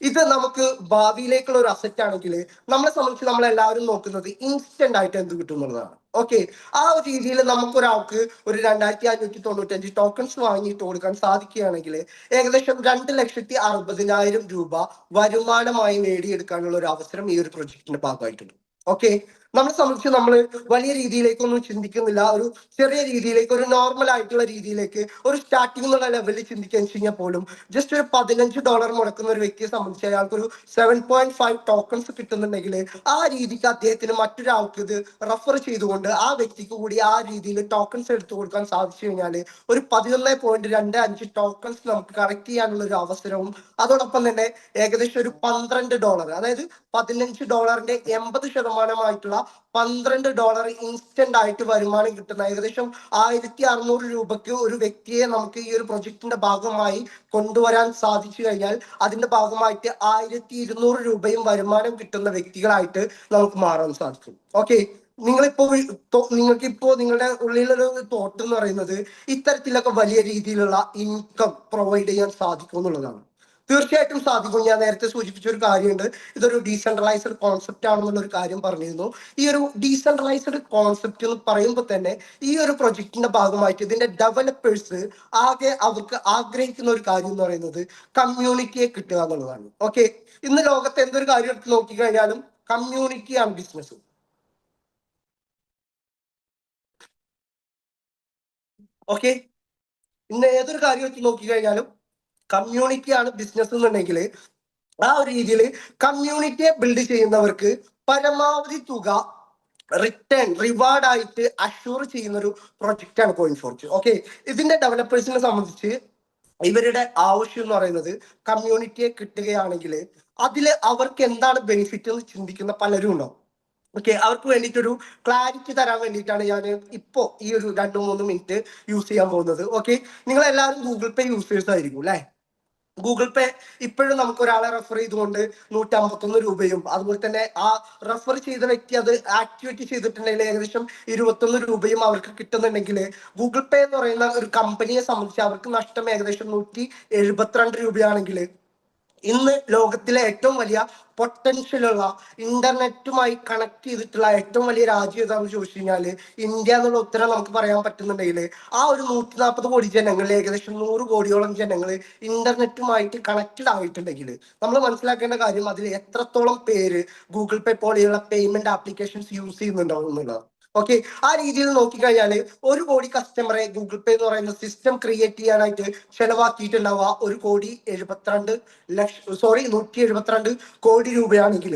ഇത് നമുക്ക് ഭാവിയിലേക്കുള്ള ഒരു അസറ്റ് ആണെങ്കിൽ നമ്മളെ സംബന്ധിച്ച് നമ്മളെല്ലാവരും നോക്കുന്നത് ഇൻസ്റ്റന്റ് ആയിട്ട് എന്ത് കിട്ടും എന്നുള്ളതാണ്. ഓക്കെ, ആ ഒരു രീതിയിൽ നമുക്കൊരാൾക്ക് ഒരു 2,595 ടോക്കൺസ് വാങ്ങിയിട്ട് കൊടുക്കാൻ സാധിക്കുകയാണെങ്കിൽ ഏകദേശം 2,60,60,000 രൂപ വരുമാനമായി നേടിയെടുക്കാനുള്ള ഒരു അവസരം ഈ ഒരു പ്രൊജക്ടിന്റെ ഭാഗമായിട്ടുണ്ട്. ഓക്കെ, നമ്മളെ സംബന്ധിച്ച് നമ്മൾ വലിയ രീതിയിലേക്കൊന്നും ചിന്തിക്കുന്നില്ല. ഒരു ചെറിയ രീതിയിലേക്ക്, ഒരു നോർമൽ ആയിട്ടുള്ള രീതിയിലേക്ക്, ഒരു സ്റ്റാർട്ടിംഗ് എന്നുള്ള ലെവലിൽ ചിന്തിക്കാൻ വെച്ച് കഴിഞ്ഞാൽ പോലും ജസ്റ്റ് ഒരു $15 മുടക്കുന്ന ഒരു വ്യക്തിയെ സംബന്ധിച്ച് അയാൾക്ക് ഒരു 7.5 ടോക്കൺസ് കിട്ടുന്നുണ്ടെങ്കിൽ ആ രീതിക്ക് അദ്ദേഹത്തിന് മറ്റൊരാൾക്ക് ഇത് റെഫർ ചെയ്തുകൊണ്ട് ആ വ്യക്തിക്ക് കൂടി ആ രീതിയിൽ ടോക്കൺസ് എടുത്തു കൊടുക്കാൻ സാധിച്ചു കഴിഞ്ഞാൽ ഒരു 11.25 ടോക്കൺസ് നമുക്ക് കളക്ട് ചെയ്യാനുള്ള ഒരു അവസരവും, അതോടൊപ്പം തന്നെ ഏകദേശം ഒരു $12, അതായത് $15ന്റെ 80% $12 ഇൻസ്റ്റന്റ് ആയിട്ട് വരുമാനം കിട്ടുന്ന ഏകദേശം 1600 രൂപയ്ക്ക് ഒരു വ്യക്തിയെ നമുക്ക് ഈ ഒരു പ്രൊജക്ടിന്റെ ഭാഗമായി കൊണ്ടുവരാൻ സാധിച്ചു കഴിഞ്ഞാൽ അതിന്റെ ഭാഗമായിട്ട് 1200 രൂപയും വരുമാനം കിട്ടുന്ന വ്യക്തികളായിട്ട് നമുക്ക് മാറാൻ സാധിക്കും. ഓക്കെ, നിങ്ങൾക്കിപ്പോ നിങ്ങളുടെ ഉള്ളിലൊരു തോട്ട് എന്ന് പറയുന്നത് ഇത്തരത്തിലൊക്കെ വലിയ രീതിയിലുള്ള ഇൻകം പ്രൊവൈഡ് ചെയ്യാൻ സാധിക്കും എന്നുള്ളതാണ്. തീർച്ചയായിട്ടും സാധിക്കും. ഞാൻ നേരത്തെ സൂചിപ്പിച്ച ഒരു കാര്യമുണ്ട്, ഇതൊരു ഡീസെൻട്രലൈസ്ഡ് കോൺസെപ്റ്റ് ആണെന്നുള്ള ഒരു കാര്യം പറഞ്ഞിരുന്നു. ഈ ഒരു ഡീസെൻട്രലൈസ്ഡ് കോൺസെപ്റ്റ് എന്ന് പറയുമ്പോൾ തന്നെ ഈ ഒരു പ്രൊജക്ടിന്റെ ഭാഗമായിട്ട് ഇതിന്റെ ഡെവലപ്പേഴ്സ് ആകെ അവർക്ക് ആഗ്രഹിക്കുന്ന ഒരു കാര്യം എന്ന് പറയുന്നത് കമ്മ്യൂണിറ്റിയെ കിട്ടുക എന്നുള്ളതാണ്. ഓക്കെ, ഇന്ന് ലോകത്ത് എന്തൊരു കാര്യം എടുത്ത് നോക്കിക്കഴിഞ്ഞാലും കമ്മ്യൂണിറ്റിയാണ് ബിസിനസ്. ഓക്കെ, ഇന്ന് ഏതൊരു കാര്യം എടുത്ത് നോക്കിക്കഴിഞ്ഞാലും കമ്മ്യൂണിറ്റിയാണ് ബിസിനസ് എന്നുണ്ടെങ്കിൽ ആ ഒരു രീതിയിൽ കമ്മ്യൂണിറ്റിയെ ബിൽഡ് ചെയ്യുന്നവർക്ക് പരമാവധി തുക റിവാർഡ് ആയിട്ട് അഷ്യൂർ ചെയ്യുന്ന ഒരു പ്രൊജക്റ്റ് ആണ് കോയിൻഫോർജ്. ഓക്കെ, ഇതിന്റെ ഡെവലപ്പേഴ്സിനെ സംബന്ധിച്ച് ഇവരുടെ ആവശ്യം എന്ന് പറയുന്നത് കമ്മ്യൂണിറ്റിയെ കിട്ടുകയാണെങ്കിൽ അതിൽ അവർക്ക് എന്താണ് ബെനിഫിറ്റ് എന്ന് ചിന്തിക്കുന്ന പലരും ഉണ്ടാവും. ഓക്കെ, അവർക്ക് വേണ്ടിയിട്ടൊരു ക്ലാരിറ്റി തരാൻ വേണ്ടിയിട്ടാണ് ഞാൻ ഇപ്പോ ഈ ഒരു 2-3 മിനിറ്റ് യൂസ് ചെയ്യാൻ പോകുന്നത്. ഓക്കെ, നിങ്ങൾ എല്ലാവരും ഗൂഗിൾ പേ യൂസേഴ്സ് ആയിരിക്കും അല്ലെ? ഗൂഗിൾ പേ ഇപ്പോഴും നമുക്ക് ഒരാളെ റെഫർ ചെയ്തുകൊണ്ട് 151 രൂപയും, അതുപോലെ തന്നെ ആ റെഫർ ചെയ്ത വ്യക്തി അത് ആക്ടിവേറ്റ് ചെയ്തിട്ടുണ്ടെങ്കിൽ ഏകദേശം 21 രൂപയും അവർക്ക് കിട്ടുന്നുണ്ടെങ്കിൽ ഗൂഗിൾ പേ എന്ന് പറയുന്ന ഒരു കമ്പനിയെ സംബന്ധിച്ച് അവർക്ക് നഷ്ടം ഏകദേശം 172 രൂപയാണെങ്കിൽ ഇന്ന് ലോകത്തിലെ ഏറ്റവും വലിയ പൊട്ടൻഷ്യലുള്ള ഇന്റർനെറ്റുമായി കണക്ട് ചെയ്തിട്ടുള്ള ഏറ്റവും വലിയ രാജ്യം ഏതാണെന്ന് ചോദിച്ചു കഴിഞ്ഞാല് ഇന്ത്യ എന്നുള്ള ഉത്തരം നമുക്ക് പറയാൻ പറ്റുന്നുണ്ടെങ്കിൽ ആ ഒരു 140 കോടി ജനങ്ങളിൽ ഏകദേശം 100 കോടിയോളം ജനങ്ങൾ ഇന്റർനെറ്റുമായിട്ട് കണക്റ്റഡ് ആയിട്ടുണ്ടെങ്കിൽ നമ്മൾ മനസ്സിലാക്കേണ്ട കാര്യം അതിൽ എത്രത്തോളം പേര് ഗൂഗിൾ പേ പോലെയുള്ള പേയ്മെന്റ് ആപ്ലിക്കേഷൻസ് യൂസ് ചെയ്യുന്നുണ്ടാവും എന്നുള്ളതാണ്. ഓക്കെ, ആ രീതിയിൽ നോക്കിക്കഴിഞ്ഞാൽ 1 കോടി കസ്റ്റമറെ ഗൂഗിൾ പേ എന്ന് പറയുന്ന സിസ്റ്റം ക്രിയേറ്റ് ചെയ്യാനായിട്ട് ചെലവാക്കിയിട്ടുണ്ടാവുക 172 കോടി രൂപയാണെങ്കിൽ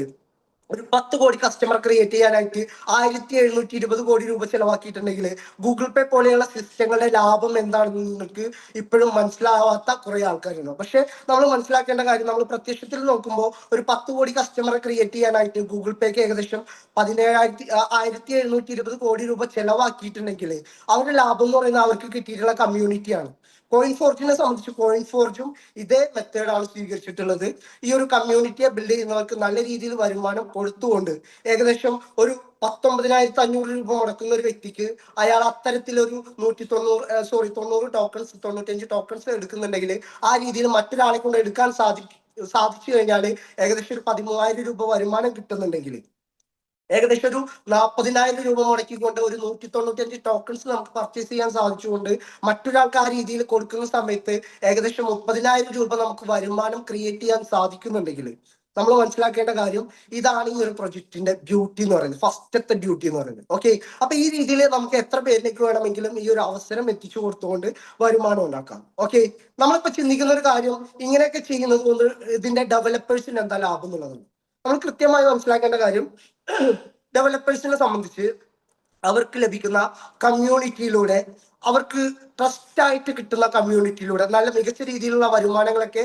ഒരു 10 കോടി കസ്റ്റമർ ക്രിയേറ്റ് ചെയ്യാനായിട്ട് 1720 കോടി രൂപ ചെലവാക്കിയിട്ടുണ്ടെങ്കിൽ ഗൂഗിൾ പേ പോലെയുള്ള സിസ്റ്റങ്ങളുടെ ലാഭം എന്താണെന്ന് നിങ്ങൾക്ക് ഇപ്പോഴും മനസ്സിലാവാത്ത കുറെ ആൾക്കാരുണ്ട്. പക്ഷെ നമ്മൾ മനസ്സിലാക്കേണ്ട കാര്യം, നമ്മൾ പ്രത്യക്ഷത്തിൽ നോക്കുമ്പോൾ ഒരു 10 കോടി കസ്റ്റമറെ ക്രിയേറ്റ് ചെയ്യാനായിട്ട് ഗൂഗിൾ പേക്ക് ഏകദേശം 1720 കോടി രൂപ ചെലവാക്കിയിട്ടുണ്ടെങ്കിൽ അവരുടെ ലാഭം എന്ന് പറയുന്നത് അവർക്ക് കിട്ടിയിട്ടുള്ള കമ്മ്യൂണിറ്റിയാണ്. കോയിൻഫോർജിനെ സംബന്ധിച്ച് കോയിൻഫോർജും ഇതേ മെത്തേഡാണ് സ്വീകരിച്ചിട്ടുള്ളത്. ഈ ഒരു കമ്മ്യൂണിറ്റിയെ ബിൽഡ് ചെയ്യുന്നവർക്ക് നല്ല രീതിയിൽ വരുമാനം കൊടുത്തുകൊണ്ട് ഏകദേശം ഒരു 19,500 രൂപ മുടക്കുന്ന ഒരു വ്യക്തിക്ക് അയാൾ അത്തരത്തിലൊരു 90 ടോക്കൺസ് 95 ടോക്കൺസ് എടുക്കുന്നുണ്ടെങ്കിൽ ആ രീതിയിൽ മറ്റൊരാളെ കൊണ്ട് എടുക്കാൻ സാധിച്ചു കഴിഞ്ഞാൽ ഏകദേശം ഒരു 13,000 രൂപ വരുമാനം കിട്ടുന്നുണ്ടെങ്കിൽ ഏകദേശം ഒരു 40,000 രൂപ മുടക്കിക്കൊണ്ട് ഒരു 195 ടോക്കൺസ് നമുക്ക് പർച്ചേസ് ചെയ്യാൻ സാധിച്ചുകൊണ്ട് മറ്റൊരാൾക്ക് ആ രീതിയിൽ കൊടുക്കുന്ന സമയത്ത് ഏകദേശം 30,000 രൂപ നമുക്ക് വരുമാനം ക്രിയേറ്റ് ചെയ്യാൻ സാധിക്കുന്നുണ്ടെങ്കിൽ നമ്മൾ മനസ്സിലാക്കേണ്ട കാര്യം ഇതാണ് ഈ ഒരു പ്രൊജക്ടിന്റെ ബ്യൂട്ടി എന്ന് പറയുന്നത്, ഫസ്റ്റത്തെ ബ്യൂട്ടി എന്ന് പറയുന്നത്. ഓക്കെ, അപ്പൊ ഈ രീതിയിൽ നമുക്ക് എത്ര പേരിലേക്ക് വേണമെങ്കിലും ഈ ഒരു അവസരം എത്തിച്ചു കൊടുത്തുകൊണ്ട് വരുമാനം ഉണ്ടാക്കാം. ഓക്കെ, നമ്മളിപ്പോ ചിന്തിക്കുന്ന ഒരു കാര്യം, ഇങ്ങനെയൊക്കെ ചെയ്യുന്നത് കൊണ്ട് ഇതിന്റെ ഡെവലപ്പേഴ്സിന് എന്താ ലാഭം എന്നുള്ളതാണ്. നമ്മൾ കൃത്യമായി മനസ്സിലാക്കേണ്ട കാര്യം, ഡെവലപ്പേഴ്സിനെ സംബന്ധിച്ച് അവർക്ക് ലഭിക്കുന്ന കമ്മ്യൂണിറ്റിയിലൂടെ, അവർക്ക് ട്രസ്റ്റ് ആയിട്ട് കിട്ടുന്ന കമ്മ്യൂണിറ്റിയിലൂടെ നല്ല മികച്ച രീതിയിലുള്ള വരുമാനങ്ങളൊക്കെ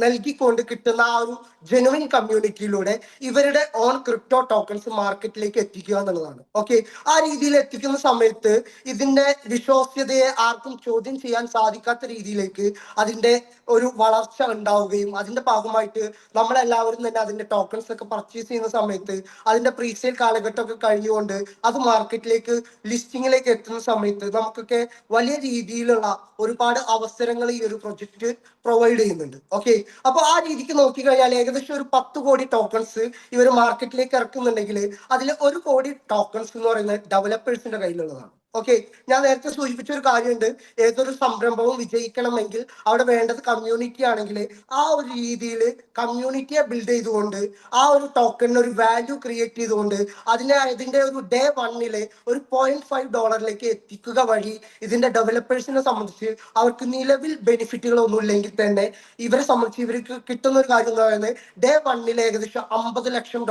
നൽകിക്കൊണ്ട് കിട്ടുന്ന ആ ഒരു ജെനുവിൻ കമ്മ്യൂണിറ്റിയിലൂടെ ഇവരുടെ ഓൺ ക്രിപ്റ്റോ ടോക്കൺസ് മാർക്കറ്റിലേക്ക് എത്തിക്കുക എന്നുള്ളതാണ്. ഓക്കെ, ആ രീതിയിൽ എത്തിക്കുന്ന സമയത്ത് ഇതിന്റെ വിശ്വാസ്യതയെ ആർക്കും ചോദ്യം ചെയ്യാൻ സാധിക്കാത്ത രീതിയിലേക്ക് അതിന്റെ ഒരു വളർച്ച ഉണ്ടാവുകയും അതിന്റെ ഭാഗമായിട്ട് നമ്മളെല്ലാവരും തന്നെ അതിന്റെ ടോക്കൺസ് ഒക്കെ പർച്ചേസ് ചെയ്യുന്ന സമയത്ത് അതിന്റെ പ്രീസെയിൽ കാലഘട്ടമൊക്കെ കഴിഞ്ഞുകൊണ്ട് അത് മാർക്കറ്റിലേക്ക് ലിസ്റ്റിംഗിലേക്ക് എത്തുന്ന സമയത്ത് നമുക്കൊക്കെ വലിയ രീതിയിലുള്ള ഒരുപാട് അവസരങ്ങൾ ഈ ഒരു പ്രൊജക്ട് പ്രൊവൈഡ് ചെയ്യുന്നുണ്ട്. ഓക്കെ, അപ്പൊ ആ രീതിക്ക് നോക്കിക്കഴിഞ്ഞാൽ ഏകദേശം ഒരു 10 കോടി ടോക്കൺസ് ഇവർ മാർക്കറ്റിലേക്ക് ഇറക്കുന്നുണ്ടെങ്കിൽ അതിൽ 1 കോടി ടോക്കൺസ് എന്ന് പറയുന്നത് ഡെവലപ്പേഴ്സിന്റെ കയ്യിലുള്ളതാണ്. ഓക്കെ, ഞാൻ നേരത്തെ സൂചിപ്പിച്ച ഒരു കാര്യമുണ്ട്. ഏതൊരു സംരംഭവും വിജയിക്കണമെങ്കിൽ അവിടെ വേണ്ടത് കമ്മ്യൂണിറ്റി ആണെങ്കിൽ ആ ഒരു രീതിയിൽ കമ്മ്യൂണിറ്റിയെ ബിൽഡ് ചെയ്തുകൊണ്ട് ആ ഒരു ടോക്കണിന് ഒരു വാല്യൂ ക്രിയേറ്റ് ചെയ്തുകൊണ്ട് അതിന്റെ ഒരു ഡേ വണ്ണില് ഒരു $0.5 എത്തിക്കുക വഴി ഇതിന്റെ ഡെവലപ്പേഴ്സിനെ സംബന്ധിച്ച് അവർക്ക് നിലവിൽ ബെനിഫിറ്റുകളൊന്നും ഇല്ലെങ്കിൽ തന്നെ ഇവരെ സംബന്ധിച്ച് ഇവർക്ക് കിട്ടുന്ന ഒരു കാര്യം എന്ന് പറയുന്നത് ഡേ വണ്ണിൽ ഏകദേശം $50 ലക്ഷം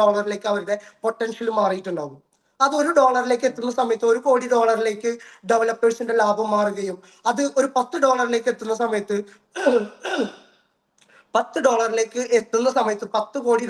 അവരുടെ പൊട്ടൻഷ്യൽ മാറിയിട്ടുണ്ടാകും. അത് $1 എത്തുന്ന സമയത്ത് $1 കോടി ഡെവലപ്പേഴ്സിന്റെ ലാഭം മാറുകയും അത് ഒരു $10 എത്തുന്ന സമയത്ത് $10 കോടി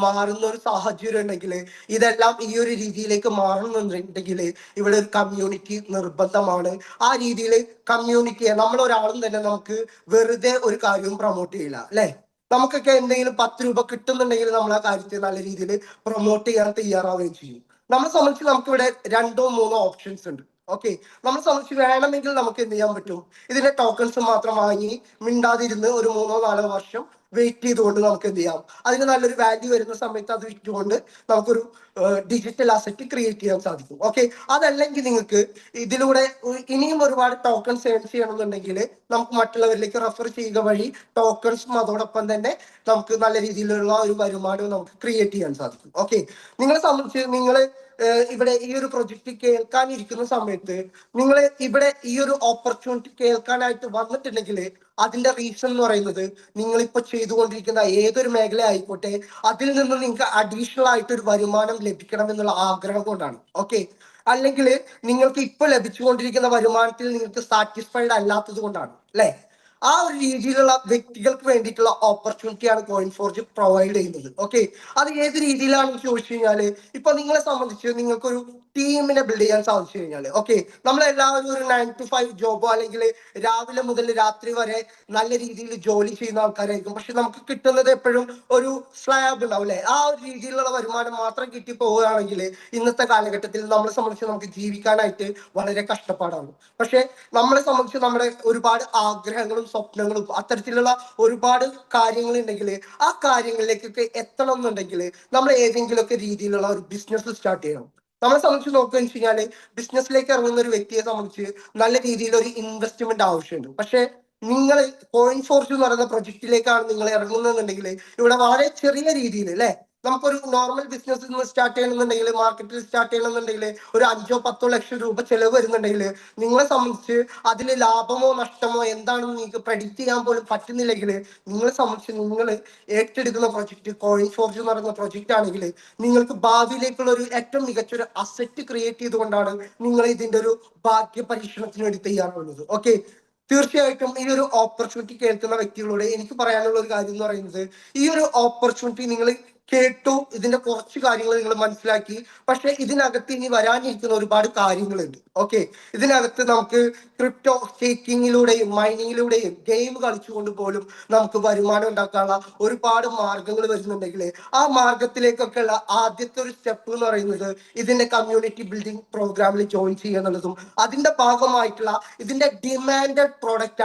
മാറുന്ന ഒരു സാഹചര്യം ഉണ്ടെങ്കിൽ ഇതെല്ലാം ഈ ഒരു രീതിയിലേക്ക് മാറുന്നുണ്ടെങ്കിൽ ഇവിടെ ഒരു കമ്മ്യൂണിറ്റി നിർബന്ധമാണ്. ആ രീതിയിൽ കമ്മ്യൂണിറ്റിയെ നമ്മളൊരാളും തന്നെ നമുക്ക് വെറുതെ ഒരു കാര്യവും പ്രൊമോട്ട് ചെയ്യില്ല അല്ലെ. നമുക്കൊക്കെ എന്തെങ്കിലും $10 കിട്ടുന്നുണ്ടെങ്കിൽ നമ്മൾ ആ കാര്യത്തെ നല്ല രീതിയിൽ പ്രൊമോട്ട് ചെയ്യാൻ തയ്യാറാവുകയും ചെയ്യും. നമ്മളെ സംബന്ധിച്ച് നമുക്ക് ഇവിടെ 2-3 ഓപ്ഷൻസ് ഉണ്ട്. ഓക്കെ, നമ്മളെ സംബന്ധിച്ച് വേണമെങ്കിൽ നമുക്ക് എന്ത് ചെയ്യാൻ പറ്റും, ഇതിന്റെ ടോക്കൺസ് മാത്രം വാങ്ങി മിണ്ടാതിരുന്ന് ഒരു 3-4 വർഷം വെയിറ്റ് ചെയ്തുകൊണ്ട് നമുക്ക് എന്ത് ചെയ്യാം, അതിന് നല്ലൊരു വാല്യൂ വരുന്ന സമയത്ത് അത് വിറ്റുകൊണ്ട് നമുക്കൊരു ഡിജിറ്റൽ അസറ്റ് ക്രിയേറ്റ് ചെയ്യാൻ സാധിക്കും. ഓക്കെ, അതല്ലെങ്കിൽ നിങ്ങൾക്ക് ഇതിലൂടെ ഇനിയും ഒരുപാട് ടോക്കൺസ് ഏൺ ചെയ്യണമെന്നുണ്ടെങ്കിൽ നമുക്ക് മറ്റുള്ളവരിലേക്ക് റെഫർ ചെയ്യുക വഴി ടോക്കൺസും അതോടൊപ്പം തന്നെ നമുക്ക് നല്ല രീതിയിലുള്ള ഒരു വരുമാനവും നമുക്ക് ക്രിയേറ്റ് ചെയ്യാൻ സാധിക്കും. ഓക്കെ, നിങ്ങളെ സംബന്ധിച്ച് നിങ്ങൾ ഇവിടെ ഈ ഒരു പ്രൊജക്ട് കേൾക്കാനിരിക്കുന്ന സമയത്ത് നിങ്ങൾ ഇവിടെ ഈ ഒരു ഓപ്പർച്യൂണിറ്റി കേൾക്കാനായിട്ട് വന്നിട്ടുണ്ടെങ്കിൽ അതിന്റെ റീസൺ എന്ന് പറയുന്നത് നിങ്ങളിപ്പോ ചെയ്തുകൊണ്ടിരിക്കുന്ന ഏതൊരു മേഖല ആയിക്കോട്ടെ അതിൽ നിന്ന് നിങ്ങൾക്ക് അഡീഷണൽ ആയിട്ട് ഒരു വരുമാനം ലഭിക്കണം എന്നുള്ള ആഗ്രഹം കൊണ്ടാണ്. ഓക്കെ, അല്ലെങ്കിൽ നിങ്ങൾക്ക് ഇപ്പൊ ലഭിച്ചുകൊണ്ടിരിക്കുന്ന വരുമാനത്തിൽ നിങ്ങൾക്ക് സാറ്റിസ്ഫൈഡ് അല്ലാത്തത് കൊണ്ടാണ് അല്ലെ. ആ ഒരു രീതിയിലുള്ള വ്യക്തികൾക്ക് വേണ്ടിയിട്ടുള്ള ഓപ്പർച്യൂണിറ്റിയാണ് കോയിൻ4ജ് പ്രൊവൈഡ് ചെയ്യുന്നത്. ഓക്കെ, അത് ഏത് രീതിയിലാണെന്ന് ചോദിച്ചു കഴിഞ്ഞാല് ഇപ്പൊ നിങ്ങളെ സംബന്ധിച്ച് നിങ്ങൾക്കൊരു ടീമിനെ ബിൽഡ് ചെയ്യാൻ സാധിച്ചു കഴിഞ്ഞാല് ഓക്കെ, നമ്മളെല്ലാവരും ഒരു 9 to 5 ജോബോ അല്ലെങ്കിൽ രാവിലെ മുതൽ രാത്രി വരെ നല്ല രീതിയിൽ ജോലി ചെയ്യുന്ന ആൾക്കാരായിരിക്കും. പക്ഷെ നമുക്ക് കിട്ടുന്നത് എപ്പോഴും ഒരു സ്ലാബ് ഉണ്ടാവും അല്ലെ. ആ ഒരു രീതിയിലുള്ള വരുമാനം മാത്രം കിട്ടി പോവുകയാണെങ്കിൽ ഇന്നത്തെ കാലഘട്ടത്തിൽ നമ്മളെ സംബന്ധിച്ച് നമുക്ക് ജീവിക്കാനായിട്ട് വളരെ കഷ്ടപ്പാടാണ്. പക്ഷെ നമ്മളെ സംബന്ധിച്ച് നമ്മുടെ ഒരുപാട് ആഗ്രഹങ്ങളും സ്വപ്നങ്ങളും അത്തരത്തിലുള്ള ഒരുപാട് കാര്യങ്ങൾ ഉണ്ടെങ്കിൽ ആ കാര്യങ്ങളിലേക്കൊക്കെ എത്തണം എന്നുണ്ടെങ്കിൽ നമ്മൾ ഏതെങ്കിലുമൊക്കെ രീതിയിലുള്ള ഒരു ബിസിനസ് സ്റ്റാർട്ട് ചെയ്യണം. നമ്മളെ സംബന്ധിച്ച് നോക്കുകയെന്ന് വെച്ച് കഴിഞ്ഞാൽ ബിസിനസ്സിലേക്ക് ഇറങ്ങുന്ന ഒരു വ്യക്തിയെ സംബന്ധിച്ച് നല്ല രീതിയിൽ ഒരു ഇൻവെസ്റ്റ്മെന്റ് ആവശ്യമുണ്ട്. പക്ഷെ നിങ്ങൾ കോയിൻ4ജ് എന്ന് പറയുന്ന പ്രൊജക്റ്റിലേക്കാണ് നിങ്ങൾ ഇറങ്ങുന്നതെന്നുണ്ടെങ്കിൽ ഇവിടെ വളരെ ചെറിയ രീതിയിൽ അല്ലെ നമുക്കൊരു നോർമൽ ബിസിനസ് സ്റ്റാർട്ട് ചെയ്യണമെന്നുണ്ടെങ്കിൽ മാർക്കറ്റിൽ സ്റ്റാർട്ട് ചെയ്യണമെന്നുണ്ടെങ്കിൽ ഒരു 5-10 ലക്ഷം രൂപ ചെലവ് വരുന്നുണ്ടെങ്കിൽ നിങ്ങളെ സംബന്ധിച്ച് അതിൽ ലാഭമോ നഷ്ടമോ എന്താണെന്ന് നിങ്ങൾക്ക് പ്രഡിക്റ്റ് ചെയ്യാൻ പോലും പറ്റുന്നില്ലെങ്കിൽ നിങ്ങളെ സംബന്ധിച്ച് നിങ്ങൾ ഏറ്റെടുക്കുന്ന പ്രൊജക്ട് കോയിൻ4ജ് എന്ന് പറയുന്ന പ്രൊജക്റ്റ് ആണെങ്കിൽ നിങ്ങൾക്ക് ഭാവിയിലേക്കുള്ള ഒരു ഏറ്റവും മികച്ച ഒരു അസറ്റ് ക്രിയേറ്റ് ചെയ്തുകൊണ്ടാണ് നിങ്ങൾ ഇതിന്റെ ഒരു ഭാഗ്യ പരീക്ഷണത്തിന് വേണ്ടി തയ്യാറാവുന്നത്. ഓക്കെ, തീർച്ചയായിട്ടും ഈ ഒരു ഓപ്പർച്യൂണിറ്റി കേൾക്കുന്ന വ്യക്തികളോട് എനിക്ക് പറയാനുള്ള ഒരു കാര്യം എന്ന് പറയുന്നത് ഈ ഒരു ഓപ്പർച്യൂണിറ്റി നിങ്ങൾ കേട്ടു, ഇതിന്റെ കുറച്ച് കാര്യങ്ങൾ നിങ്ങൾ മനസ്സിലാക്കി. പക്ഷെ ഇതിനകത്ത് ഇനി വരാനിരിക്കുന്ന ഒരുപാട് കാര്യങ്ങളുണ്ട്. ഓക്കെ, ഇതിനകത്ത് നമുക്ക് ക്രിപ്റ്റോ സ്റ്റേക്കിങ്ങിലൂടെയും മൈനിങ്ങിലൂടെയും ഗെയിം കളിച്ചുകൊണ്ട് പോലും നമുക്ക് വരുമാനം ഉണ്ടാക്കാനുള്ള ഒരുപാട് മാർഗങ്ങൾ വരുന്നുണ്ടെങ്കിൽ ആ മാർഗത്തിലേക്കൊക്കെ ഉള്ള ആദ്യത്തെ ഒരു സ്റ്റെപ്പ് എന്ന് പറയുന്നത് ഇതിന്റെ കമ്മ്യൂണിറ്റി ബിൽഡിംഗ് പ്രോഗ്രാമിൽ ജോയിൻ ചെയ്യുക എന്നുള്ളതും അതിന്റെ ഭാഗമായിട്ടുള്ള ഇതിന്റെ ഡിമാൻഡഡ് പ്രൊഡക്റ്റ്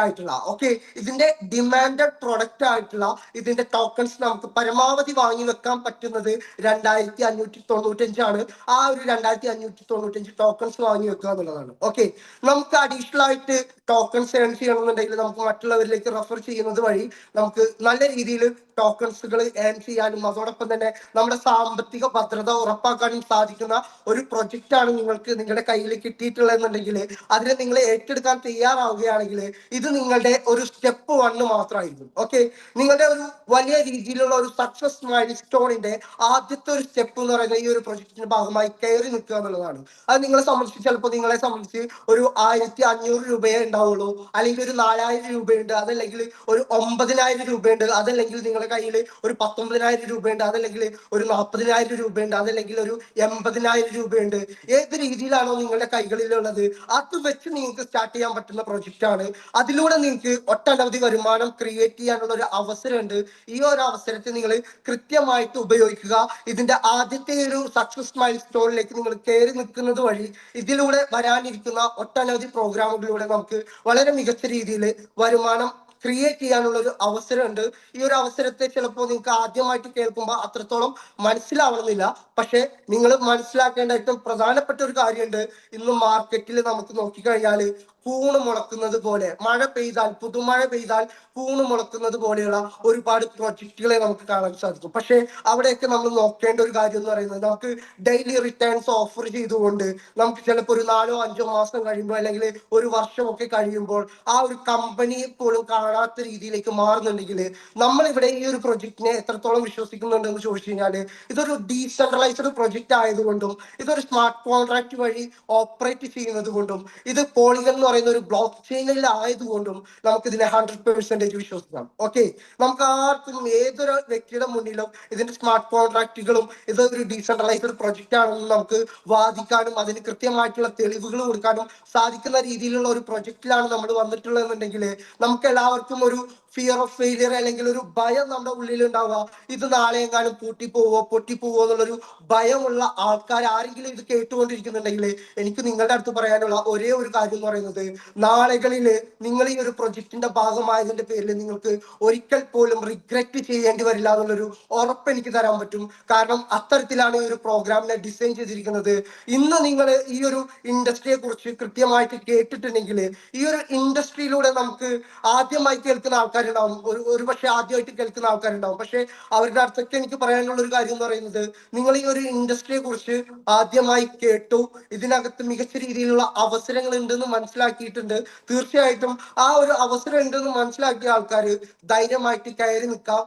ആയിട്ടുള്ള ഇതിന്റെ ടോക്കൺസ് നമുക്ക് പരമാവധി വാങ്ങി വെക്കാൻ പറ്റുന്നത് 2595 ആ ഒരു 2595 ടോക്കൺസ് വാങ്ങി വെക്കുക എന്നുള്ളതാണ്. ഓക്കെ, നമുക്ക് അഡീഷണൽ ആയിട്ട് ടോക്കൺസ് ഏൺ ചെയ്യണമെന്നുണ്ടെങ്കിൽ നമുക്ക് മറ്റുള്ളവരിലേക്ക് റെഫർ ചെയ്യുന്നത് വഴി നമുക്ക് നല്ല രീതിയിൽ ടോക്കൺസുകൾ ഏൺ ചെയ്യാനും അതോടൊപ്പം തന്നെ നമ്മുടെ സാമ്പത്തിക ഭദ്രത ഉറപ്പാക്കാനും സാധിക്കുന്ന ഒരു പ്രൊജക്റ്റ് ആണ് നിങ്ങൾക്ക് നിങ്ങളുടെ കയ്യിൽ കിട്ടിയിട്ടുള്ളതെന്നുണ്ടെങ്കിൽ അതിനെ നിങ്ങൾ ഏറ്റെടുക്കാൻ തയ്യാറാവുകയാണെങ്കിൽ ഇത് നിങ്ങളുടെ ഒരു സ്റ്റെപ്പ് 1 മാത്രമായിരിക്കും. ഓക്കെ, നിങ്ങളുടെ ഒരു വലിയ രീതിയിലുള്ള ഒരു സക്സസ് മൈൽ സ്റ്റോണിന്റെ ആദ്യത്തെ ഒരു സ്റ്റെപ്പ് എന്ന് പറയുന്നത് ഈ ഒരു പ്രൊജക്ടിന്റെ ഭാഗമായി കയറി നിൽക്കുക എന്നുള്ളതാണ്. അത് നിങ്ങളെ സംബന്ധിച്ച് ചിലപ്പോൾ നിങ്ങളെ സംബന്ധിച്ച് ഒരു 1500 രൂപയെ ഉണ്ടാവുള്ളൂ, അല്ലെങ്കിൽ ഒരു 4000 രൂപയുണ്ട്, അതല്ലെങ്കിൽ ഒരു 9000 രൂപയുണ്ട്, അതല്ലെങ്കിൽ നിങ്ങളുടെ കയ്യിൽ ഒരു 19000 രൂപയുണ്ട്, അതല്ലെങ്കിൽ ഒരു 40000 രൂപയുണ്ട്, അതല്ലെങ്കിൽ ഒരു 80000 രൂപയുണ്ട്. ഏത് രീതിയിലാണോ നിങ്ങളുടെ കൈകളിലുള്ളത് അത് വെച്ച് നിങ്ങൾക്ക് സ്റ്റാർട്ട് ചെയ്യാൻ പറ്റുന്ന പ്രൊജക്റ്റ് ആണ്. അതിലൂടെ നിങ്ങൾക്ക് ഒട്ടനവധി വരുമാനം ക്രിയേറ്റ് ചെയ്യാനുള്ള ഒരു അവസരമുണ്ട്. ഈ ഒരു അവസരത്തെ നിങ്ങൾ കൃത്യമായിട്ട് ഉപയോഗിക്കുക. ഇതിന്റെ ആദ്യത്തെ ഒരു സക്സസ് മൈൽ സ്റ്റോണിലേക്ക് നിങ്ങൾ കയറി നിൽക്കുന്നത് വഴി ഇതിലൂടെ വരാനിരിക്കുന്ന ഒട്ടനവധി പ്രോഗ്രാമുകളിലൂടെ നമുക്ക് വളരെ മികച്ച രീതിയിൽ വരുമാനം ക്രിയേറ്റ് ചെയ്യാനുള്ള ഒരു അവസരമുണ്ട്. ഈ ഒരു അവസരത്തെ ചിലപ്പോൾ നിങ്ങൾക്ക് ആദ്യമായിട്ട് കേൾക്കുമ്പോൾ അത്രത്തോളം മനസ്സിലാവണമെന്നില്ല. പക്ഷെ നിങ്ങൾ മനസ്സിലാക്കേണ്ട ഏറ്റവും പ്രധാനപ്പെട്ട ഒരു കാര്യമുണ്ട്. ഇന്ന് മാർക്കറ്റിൽ നമുക്ക് നോക്കിക്കഴിഞ്ഞാൽ കൂണ് മുളക്കുന്നത് പോലെ, മഴ പെയ്താൽ, പുതുമഴ പെയ്താൽ കൂണ് മുളക്കുന്നത് പോലെയുള്ള ഒരുപാട് പ്രൊജക്റ്റുകളെ നമുക്ക് കാണാൻ സാധിക്കും. പക്ഷെ അവിടെയൊക്കെ നമ്മൾ നോക്കേണ്ട ഒരു കാര്യം എന്ന് പറയുന്നത്, നമുക്ക് ഡെയിലി റിട്ടേൺസ് ഓഫർ ചെയ്തുകൊണ്ട് നമുക്ക് ചിലപ്പോൾ ഒരു 4-5 മാസം കഴിയുമ്പോൾ അല്ലെങ്കിൽ ഒരു വർഷമൊക്കെ കഴിയുമ്പോൾ ആ ഒരു കമ്പനിയെ പോലും കാണാത്ത രീതിയിലേക്ക് മാറുന്നുണ്ടെങ്കിൽ നമ്മൾ ഇവിടെ ഈ ഒരു പ്രൊജക്റ്റിനെ എത്രത്തോളം വിശ്വസിക്കുന്നുണ്ടെന്ന് ചോദിച്ചു കഴിഞ്ഞാൽ, ഇതൊരു ഡീസെൻട്രലൈസ്ഡ് പ്രൊജക്റ്റ് ആയതുകൊണ്ടും ഇതൊരു സ്മാർട്ട് കോൺട്രാക്ട് വഴി ഓപ്പറേറ്റ് ചെയ്യുന്നത് കൊണ്ടും ഇത് പോളിഗൺ എന്ന് പറയുന്ന ഒരു ബ്ലോക്ക് ചെയിനിൽ ആയതുകൊണ്ടും നമുക്ക് ഇതിനെ 100% വിശ്വസിക്കാം. ഓക്കെ, നമുക്ക് ആർക്കും ഏതൊരു വ്യക്തിയുടെ മുന്നിലും ഇതിന്റെ സ്മാർട്ട് കോൺട്രാക്റ്റുകളും ഇതൊരു ഡീസെൻട്രലൈസ്ഡ് പ്രൊജക്റ്റ് ആണെന്ന് നമുക്ക് വാദിക്കാനും അതിന് കൃത്യമായിട്ടുള്ള തെളിവുകൾ കൊടുക്കാനും സാധിക്കുന്ന രീതിയിലുള്ള ഒരു പ്രൊജക്റ്റിലാണ് നമ്മൾ വന്നിട്ടുള്ളതെന്നുണ്ടെങ്കിൽ നമുക്ക് എല്ലാവർക്കും ഒരു ഫിയർ ഓഫ് ഫെയിലിയർ അല്ലെങ്കിൽ ഒരു ഭയം നമ്മുടെ ഉള്ളിൽ ഉണ്ടാവുക. ഇത് നാളെ എങ്ങാനും പൊട്ടിപ്പോവോ എന്നുള്ളൊരു ഭയമുള്ള ആൾക്കാർ ആരെങ്കിലും ഇത് കേട്ടുകൊണ്ടിരിക്കുന്നുണ്ടെങ്കിൽ എനിക്ക് നിങ്ങളുടെ അടുത്ത് പറയാനുള്ള ഒരേ ഒരു കാര്യം എന്ന് പറയുന്നത്, നാളുകളിൽ നിങ്ങൾ ഈ ഒരു പ്രൊജക്ടിന്റെ ഭാഗമായതിന്റെ പേരിൽ നിങ്ങൾക്ക് ഒരിക്കൽ പോലും റിഗ്രറ്റ് ചെയ്യേണ്ടി വരില്ല എന്നുള്ളൊരു ഉറപ്പ് എനിക്ക് തരാൻ പറ്റും. കാരണം അത്തരത്തിലാണ് ഈ ഒരു പ്രോഗ്രാമിനെ ഡിസൈൻ ചെയ്തിരിക്കുന്നത്. ഇന്ന് നിങ്ങൾ ഈ ഒരു ഇൻഡസ്ട്രിയെ കുറിച്ച് കൃത്യമായിട്ട് കേട്ടിട്ടുണ്ടെങ്കിൽ, ഈ ഒരു ഇൻഡസ്ട്രിയിലൂടെ നമുക്ക് ആദ്യമായി കേൾക്കുന്ന ആൾക്കാരുണ്ടാവും, ഒരു പക്ഷെ ആദ്യമായിട്ട് കേൾക്കുന്ന ആൾക്കാരുണ്ടാവും. പക്ഷെ അവരുടെ അടുത്തൊക്കെ എനിക്ക് പറയാനുള്ള ഒരു കാര്യം എന്ന് പറയുന്നത്, നിങ്ങൾ ഈ ഒരു ഇൻഡസ്ട്രിയെ കുറിച്ച് ആദ്യമായി കേട്ടു, ഇതിനകത്ത് മികച്ച രീതിയിലുള്ള അവസരങ്ങൾ ഉണ്ടെന്ന് മനസ്സിലാക്കിയിട്ടുണ്ട്. തീർച്ചയായിട്ടും ആ ഒരു അവസരം ഉണ്ടെന്ന് മനസ്സിലാക്കിയ ആൾക്കാർ ധൈര്യമായിട്ട് കയറി നിൽക്കാം.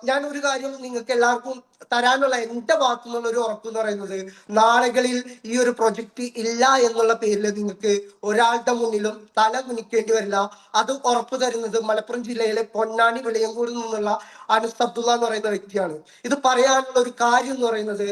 ഞാൻ ഒരു കാര്യം നിങ്ങൾക്ക് എല്ലാവർക്കും തരാനുള്ള എന്റെ ഭാഗത്തു നിന്നുള്ള ഒരു ഉറപ്പ് എന്ന് പറയുന്നത്, നാളുകളിൽ ഈ ഒരു പ്രൊജക്ട് ഇല്ല എന്നുള്ള പേരിൽ നിങ്ങൾക്ക് ഒരാളുടെ മുന്നിലും തല കുനിക്കേണ്ടി വരില്ല. അത് ഉറപ്പ് തരുന്നത് മലപ്പുറം ജില്ലയിലെ പൊന്നാനി വിളയങ്കോട് നിന്നുള്ള അനസ് അബ്ദുള്ള എന്ന് പറയുന്ന വ്യക്തിയാണ്. ഇത് പറയാനുള്ള ഒരു കാര്യം എന്ന് പറയുന്നത്,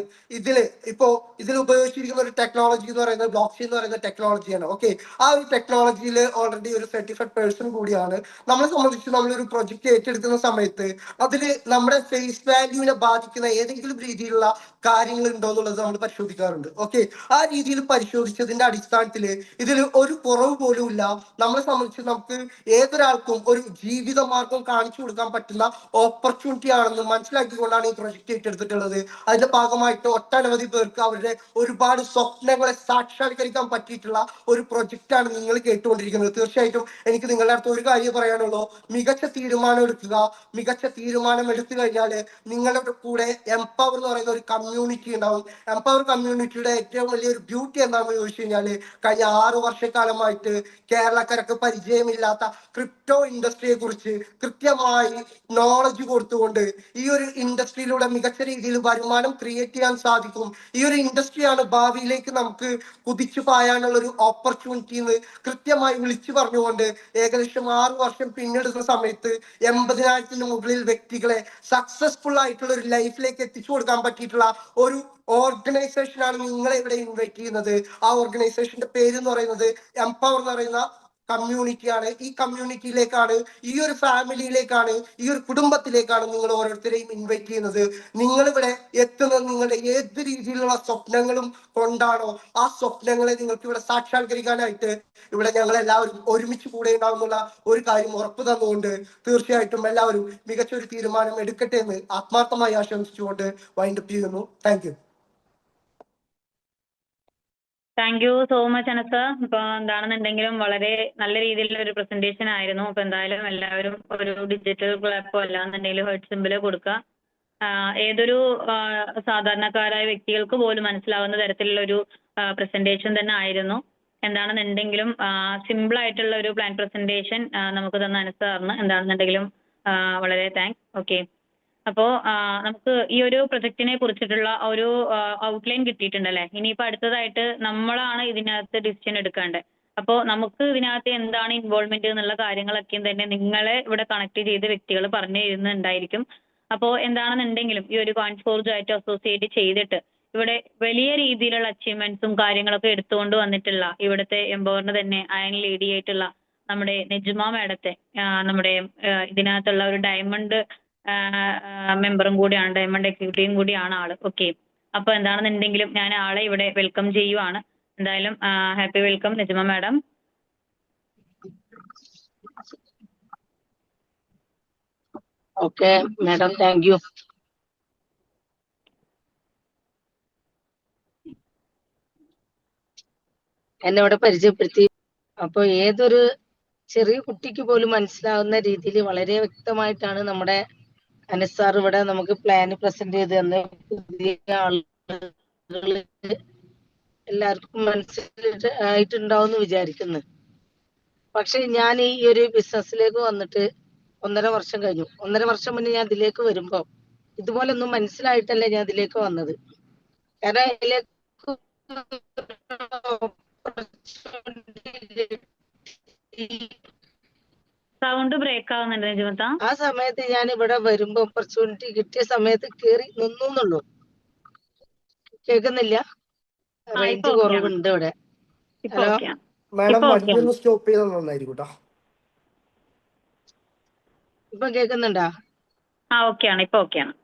ഇതിൽ ഉപയോഗിച്ചിരിക്കുന്ന ഒരു ടെക്നോളജി എന്ന് പറയുന്നത് ബ്ലോക്ക് ചെയിൻ എന്ന് പറയുന്ന ടെക്നോളജിയാണ്. ഓക്കെ, ആ ഒരു ടെക്നോളജിയിൽ ഓൾറെഡി ഒരു സർട്ടിഫൈഡ് പേഴ്സൺ കൂടിയാണ്. നമ്മളെ സംബന്ധിച്ച് നമ്മളൊരു പ്രൊജക്ട് ഏറ്റെടുക്കുന്ന സമയത്ത് അതിൽ നമ്മുടെ ഫേസ് വാല്യൂവിനെ ബാധിക്കുന്ന ഏതെങ്കിലും രീതിയിലുള്ള കാര്യങ്ങൾ ഉണ്ടോ എന്നുള്ളത് നമ്മൾ പരിശോധിക്കാറുണ്ട്. ഓക്കെ, ആ രീതിയിൽ പരിശോധിച്ചതിന്റെ അടിസ്ഥാനത്തിൽ ഇതിൽ ഒരു കുറവ് പോലും ഇല്ല. നമ്മളെ സംബന്ധിച്ച് നമുക്ക് ഏതൊരാൾക്കും ഒരു ജീവിത മാർഗം കാണിച്ചു കൊടുക്കാൻ പറ്റുന്ന ഓപ്പർച്യൂണിറ്റി ആണെന്ന് മനസ്സിലാക്കിക്കൊണ്ടാണ് ഈ പ്രൊജക്ട് ഏറ്റെടുത്തിട്ടുള്ളത്. അതിന്റെ ഭാഗമായിട്ട് ഒട്ടനവധി പേർക്ക് അവരുടെ ഒരുപാട് സ്വപ്നങ്ങളെ സാക്ഷാത്കരിക്കാൻ പറ്റിയിട്ടുള്ള ഒരു പ്രൊജക്റ്റാണ് നിങ്ങൾ കേട്ടുകൊണ്ടിരിക്കുന്നത്. തീർച്ചയായിട്ടും എനിക്ക് നിങ്ങളുടെ അടുത്ത് ഒരു കാര്യം പറയാനുള്ളൂ, മികച്ച തീരുമാനം എടുക്കുക. മികച്ച തീരുമാനം എടുത്തു കഴിഞ്ഞാൽ നിങ്ങളുടെ കൂടെ എംപവർ എന്ന് പറയുന്ന ഒരു കമ്മ്യൂണിറ്റി ഉണ്ടാവും. എംപവർ കമ്മ്യൂണിറ്റിയുടെ ഏറ്റവും വലിയൊരു ബ്യൂട്ടി എന്താണെന്ന് ചോദിച്ചു കഴിഞ്ഞാൽ, കഴിഞ്ഞ 6 വർഷക്കാലമായിട്ട് കേരളക്കാർക്ക് പരിചയമില്ലാത്ത ക്രിപ്റ്റോ ഇൻഡസ്ട്രിയെ കുറിച്ച് കൃത്യമായി നോളജ് കൊടുത്തുകൊണ്ട് ഈ ഒരു ഇൻഡസ്ട്രിയിലൂടെ മികച്ച രീതിയിൽ വരുമാനം ക്രിയേറ്റ് ചെയ്യാൻ സാധിക്കും. ഈ ഒരു ഇൻഡസ്ട്രിയാണ് ഭാവിയിലേക്ക് നമുക്ക് കുതിച്ചു പായാനുള്ള ഒരു ഓപ്പർച്യൂണിറ്റി എന്ന് കൃത്യമായി വിളിച്ചു പറഞ്ഞുകൊണ്ട് ഏകദേശം 6 വർഷം പിന്നിടുന്ന സമയത്ത് 80,000-ന് മുകളിൽ വ്യക്തികളെ സക്സസ്ഫുൾ ആയിട്ടുള്ള ഒരു ലൈഫിലേക്ക് എത്തിച്ചു കൊടുക്കാൻ പറ്റിയിട്ടുള്ള ഒരു ഓർഗനൈസേഷനാണ് നിങ്ങളെ ഇവിടെ ഇൻവൈറ്റ് ചെയ്യുന്നത്. ആ ഓർഗനൈസേഷന്റെ പേര് എന്ന് പറയുന്നത് എംപവർ എന്ന് പറയുന്ന കമ്മ്യൂണിറ്റിയാണ്. ഈ കമ്മ്യൂണിറ്റിയിലേക്കാണ്, ഈ ഒരു ഫാമിലിയിലേക്കാണ്, ഈ ഒരു കുടുംബത്തിലേക്കാണ് നിങ്ങൾ ഓരോരുത്തരെയും ഇൻവൈറ്റ് ചെയ്യുന്നത്. നിങ്ങളിവിടെ എത്തുന്നത് നിങ്ങളുടെ ഏത് രീതിയിലുള്ള സ്വപ്നങ്ങളും കൊണ്ടാണോ, ആ സ്വപ്നങ്ങളെ നിങ്ങൾക്ക് ഇവിടെ സാക്ഷാത്കരിക്കാനായിട്ട് ഇവിടെ ഞങ്ങൾ എല്ലാവരും ഒരുമിച്ച് കൂടെ ഉണ്ടാവുന്നുള്ള ഒരു കാര്യം ഉറപ്പ് തന്നുകൊണ്ട് തീർച്ചയായിട്ടും എല്ലാവരും മികച്ച ഒരു തീരുമാനം എടുക്കട്ടെ എന്ന് ആത്മാർത്ഥമായി ആശംസിച്ചുകൊണ്ട് വൈൻഡപ്പ് ചെയ്യുന്നു. Thank you. Thank you so much Anas. ഇപ്പൊ എന്താണെന്നുണ്ടെങ്കിലും വളരെ നല്ല രീതിയിലുള്ള ഒരു പ്രസന്റേഷൻ ആയിരുന്നു. അപ്പൊ എന്തായാലും എല്ലാവരും ഒരു ഡിജിറ്റൽ ക്ലാപ്പോ അല്ലാന്നുണ്ടെങ്കിൽ ഹേർട്ട് സിമ്പിള് കൊടുക്കുക. ഏതൊരു സാധാരണക്കാരായ വ്യക്തികൾക്ക് പോലും മനസ്സിലാവുന്ന തരത്തിലുള്ള ഒരു പ്രസന്റേഷൻ തന്നെ ആയിരുന്നു. എന്താണെന്നുണ്ടെങ്കിലും സിമ്പിൾ ആയിട്ടുള്ള ഒരു പ്ലാൻ പ്രസന്റേഷൻ നമുക്ക് തന്ന അനസ് സാറിന് എന്താണെന്നുണ്ടെങ്കിലും വളരെ താങ്ക്സ്. ഓക്കെ, അപ്പോ നമുക്ക് ഈ ഒരു പ്രൊജക്റ്റിനെ കുറിച്ചിട്ടുള്ള ഒരു ഔട്ട്ലൈൻ കിട്ടിയിട്ടുണ്ടല്ലേ. ഇനിയിപ്പോ അടുത്തതായിട്ട് നമ്മളാണ് ഇതിനകത്ത് ഡിസിഷൻ എടുക്കേണ്ടത്. അപ്പോൾ നമുക്ക് ഇതിനകത്ത് എന്താണ് ഇൻവോൾവ്മെന്റ് എന്നുള്ള കാര്യങ്ങളൊക്കെയും തന്നെ നിങ്ങളെ ഇവിടെ കണക്ട് ചെയ്ത് വ്യക്തികൾ പറഞ്ഞു തരുന്നുണ്ടായിരിക്കും. അപ്പോൾ എന്താണെന്നുണ്ടെങ്കിലും ഈ ഒരു കോയിൻഫോർജുമായിട്ട് അസോസിയേറ്റ് ചെയ്തിട്ട് ഇവിടെ വലിയ രീതിയിലുള്ള അച്ചീവ്മെന്റ്സും കാര്യങ്ങളൊക്കെ എടുത്തുകൊണ്ട് വന്നിട്ടുള്ള ഇവിടുത്തെ എംപവറിന് തന്നെ അയൺ ലേഡി ആയിട്ടുള്ള നമ്മുടെ നെജ്മ മാഡത്തെ നമ്മുടെ ഇതിനകത്തുള്ള ഒരു ഡയമണ്ട് മെമ്പറും കൂടിയാണ്, ഡയമണ്ട് എക്സിക്യൂട്ടീവും കൂടിയാണ് ആള്. ഓക്കെ, അപ്പൊ എന്താണെന്നുണ്ടെങ്കിലും ഞാൻ ആളെ ഇവിടെ വെൽക്കം ചെയ്യുവാണ്. എന്തായാലും happy welcome Najma madam. Okay madam, thank you. എന്നെ ഇവിടെ പരിചയപ്പെടുത്തി. അപ്പൊ ഏതൊരു ചെറിയ കുട്ടിക്ക് പോലും മനസ്സിലാവുന്ന രീതിയിൽ വളരെ വ്യക്തമായിട്ടാണ് നമ്മുടെ അനസ് സാർ ഇവിടെ നമുക്ക് പ്ലാൻ പ്രസന്റ് ചെയ്ത് തന്ന്. പുതിയ ആളുകൾ എല്ലാവർക്കും മനസ്സിലായിട്ടുണ്ടാവും എന്ന് വിചാരിക്കുന്നു. പക്ഷെ ഞാൻ ഈ ഒരു ബിസിനസ്സിലേക്ക് വന്നിട്ട് 1.5 വർഷം കഴിഞ്ഞു. 1.5 വർഷം മുന്നേ ഞാൻ ഇതിലേക്ക് വരുമ്പോ ഇതുപോലെ ഒന്നും മനസ്സിലായിട്ടല്ല ഞാൻ ഇതിലേക്ക് വന്നത്. കാരണം ഇതിലേക്ക് സൗണ്ട് ബ്രേക്ക് ആവുന്നുണ്ട് നജുമത്ത. ആ സമയത്ത് ഞാൻ ഇവിടെ വരുമ്പോ ഓപ്പർച്യൂണിറ്റി കിട്ടിയ സമയത്ത് കേറി നിന്നുള്ളൂ. കേൾക്കുന്നില്ല? റേഞ്ച് കുറവുണ്ട് ഇവിടെ. ഹലോ മാഡം വണ്ടി ഒന്ന് സ്റ്റോപ്പ് ചെയ്താൽ നന്നായിരിക്കും കേട്ടോ. ഇപ്പൊ കേൾക്കുന്നുണ്ടോ? ഇപ്പൊ ഓക്കെയാണ്.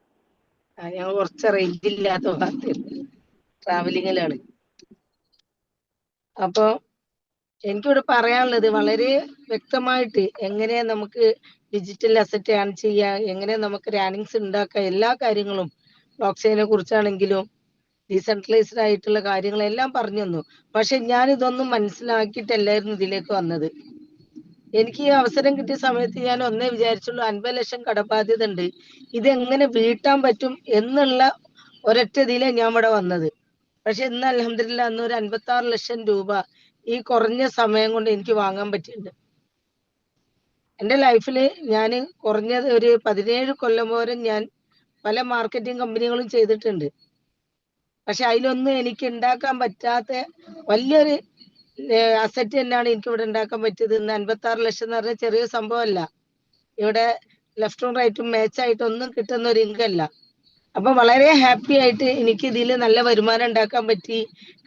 ഞാൻ കുറച്ച് റേഞ്ച് ഇല്ലാത്ത ഭാഗത്ത് ട്രാവലിങ്ങിലാണ്. അപ്പൊ എനിക്കിവിടെ പറയാനുള്ളത് വളരെ വ്യക്തമായിട്ട് എങ്ങനെ നമുക്ക് ഡിജിറ്റൽ അസറ്റ് ഏൺ ചെയ്യാം, എങ്ങനെ നമുക്ക് ഏർണിങ്സ് ഉണ്ടാക്കാം, എല്ലാ കാര്യങ്ങളും ബ്ലോക്ക് ചെയിനെ കുറിച്ചാണെങ്കിലും ഡീസെൻട്രലൈസ്ഡ് ആയിട്ടുള്ള കാര്യങ്ങളെല്ലാം പറഞ്ഞു തന്നു. പക്ഷെ ഞാൻ ഇതൊന്നും മനസ്സിലാക്കിയിട്ടല്ലായിരുന്നു ഇതിലേക്ക് വന്നത്. എനിക്ക് ഈ അവസരം കിട്ടിയ സമയത്ത് ഞാൻ ഒന്നേ വിചാരിച്ചുള്ളൂ, 50 ലക്ഷം കടബാധ്യത ഉണ്ട്, ഇതെങ്ങനെ വീട്ടാൻ പറ്റും എന്നുള്ള ഒരൊറ്റ ഇതിലാണ് ഞാൻ ഇവിടെ വന്നത്. പക്ഷെ ഇന്ന് അൽഹംദുലില്ലാ അന്ന് ഒരു 56 ലക്ഷം രൂപ ഈ കുറഞ്ഞ സമയം കൊണ്ട് എനിക്ക് വാങ്ങാൻ പറ്റിയിട്ടുണ്ട്. എൻ്റെ ലൈഫിൽ ഞാൻ കുറഞ്ഞത് ഒരു 17 കൊല്ലം പോലും ഞാൻ പല മാർക്കറ്റിംഗ് കമ്പനികളും ചെയ്തിട്ടുണ്ട്. പക്ഷെ അതിലൊന്നും എനിക്ക് ഉണ്ടാക്കാൻ പറ്റാത്ത വലിയൊരു അസറ്റ് തന്നെയാണ് എനിക്ക് ഇവിടെ ഉണ്ടാക്കാൻ പറ്റിയത്. ഇന്ന് 56 ലക്ഷം എന്ന് പറഞ്ഞാൽ ചെറിയ സംഭവമല്ല. ഇവിടെ ലെഫ്റ്റും റൈറ്റും മാച്ചായിട്ട് ഒന്നും കിട്ടുന്ന ഒരു ഇൻകം അല്ല. അപ്പൊ വളരെ ഹാപ്പി ആയിട്ട് എനിക്ക് ഇതിൽ നല്ല വരുമാനം ഉണ്ടാക്കാൻ പറ്റി.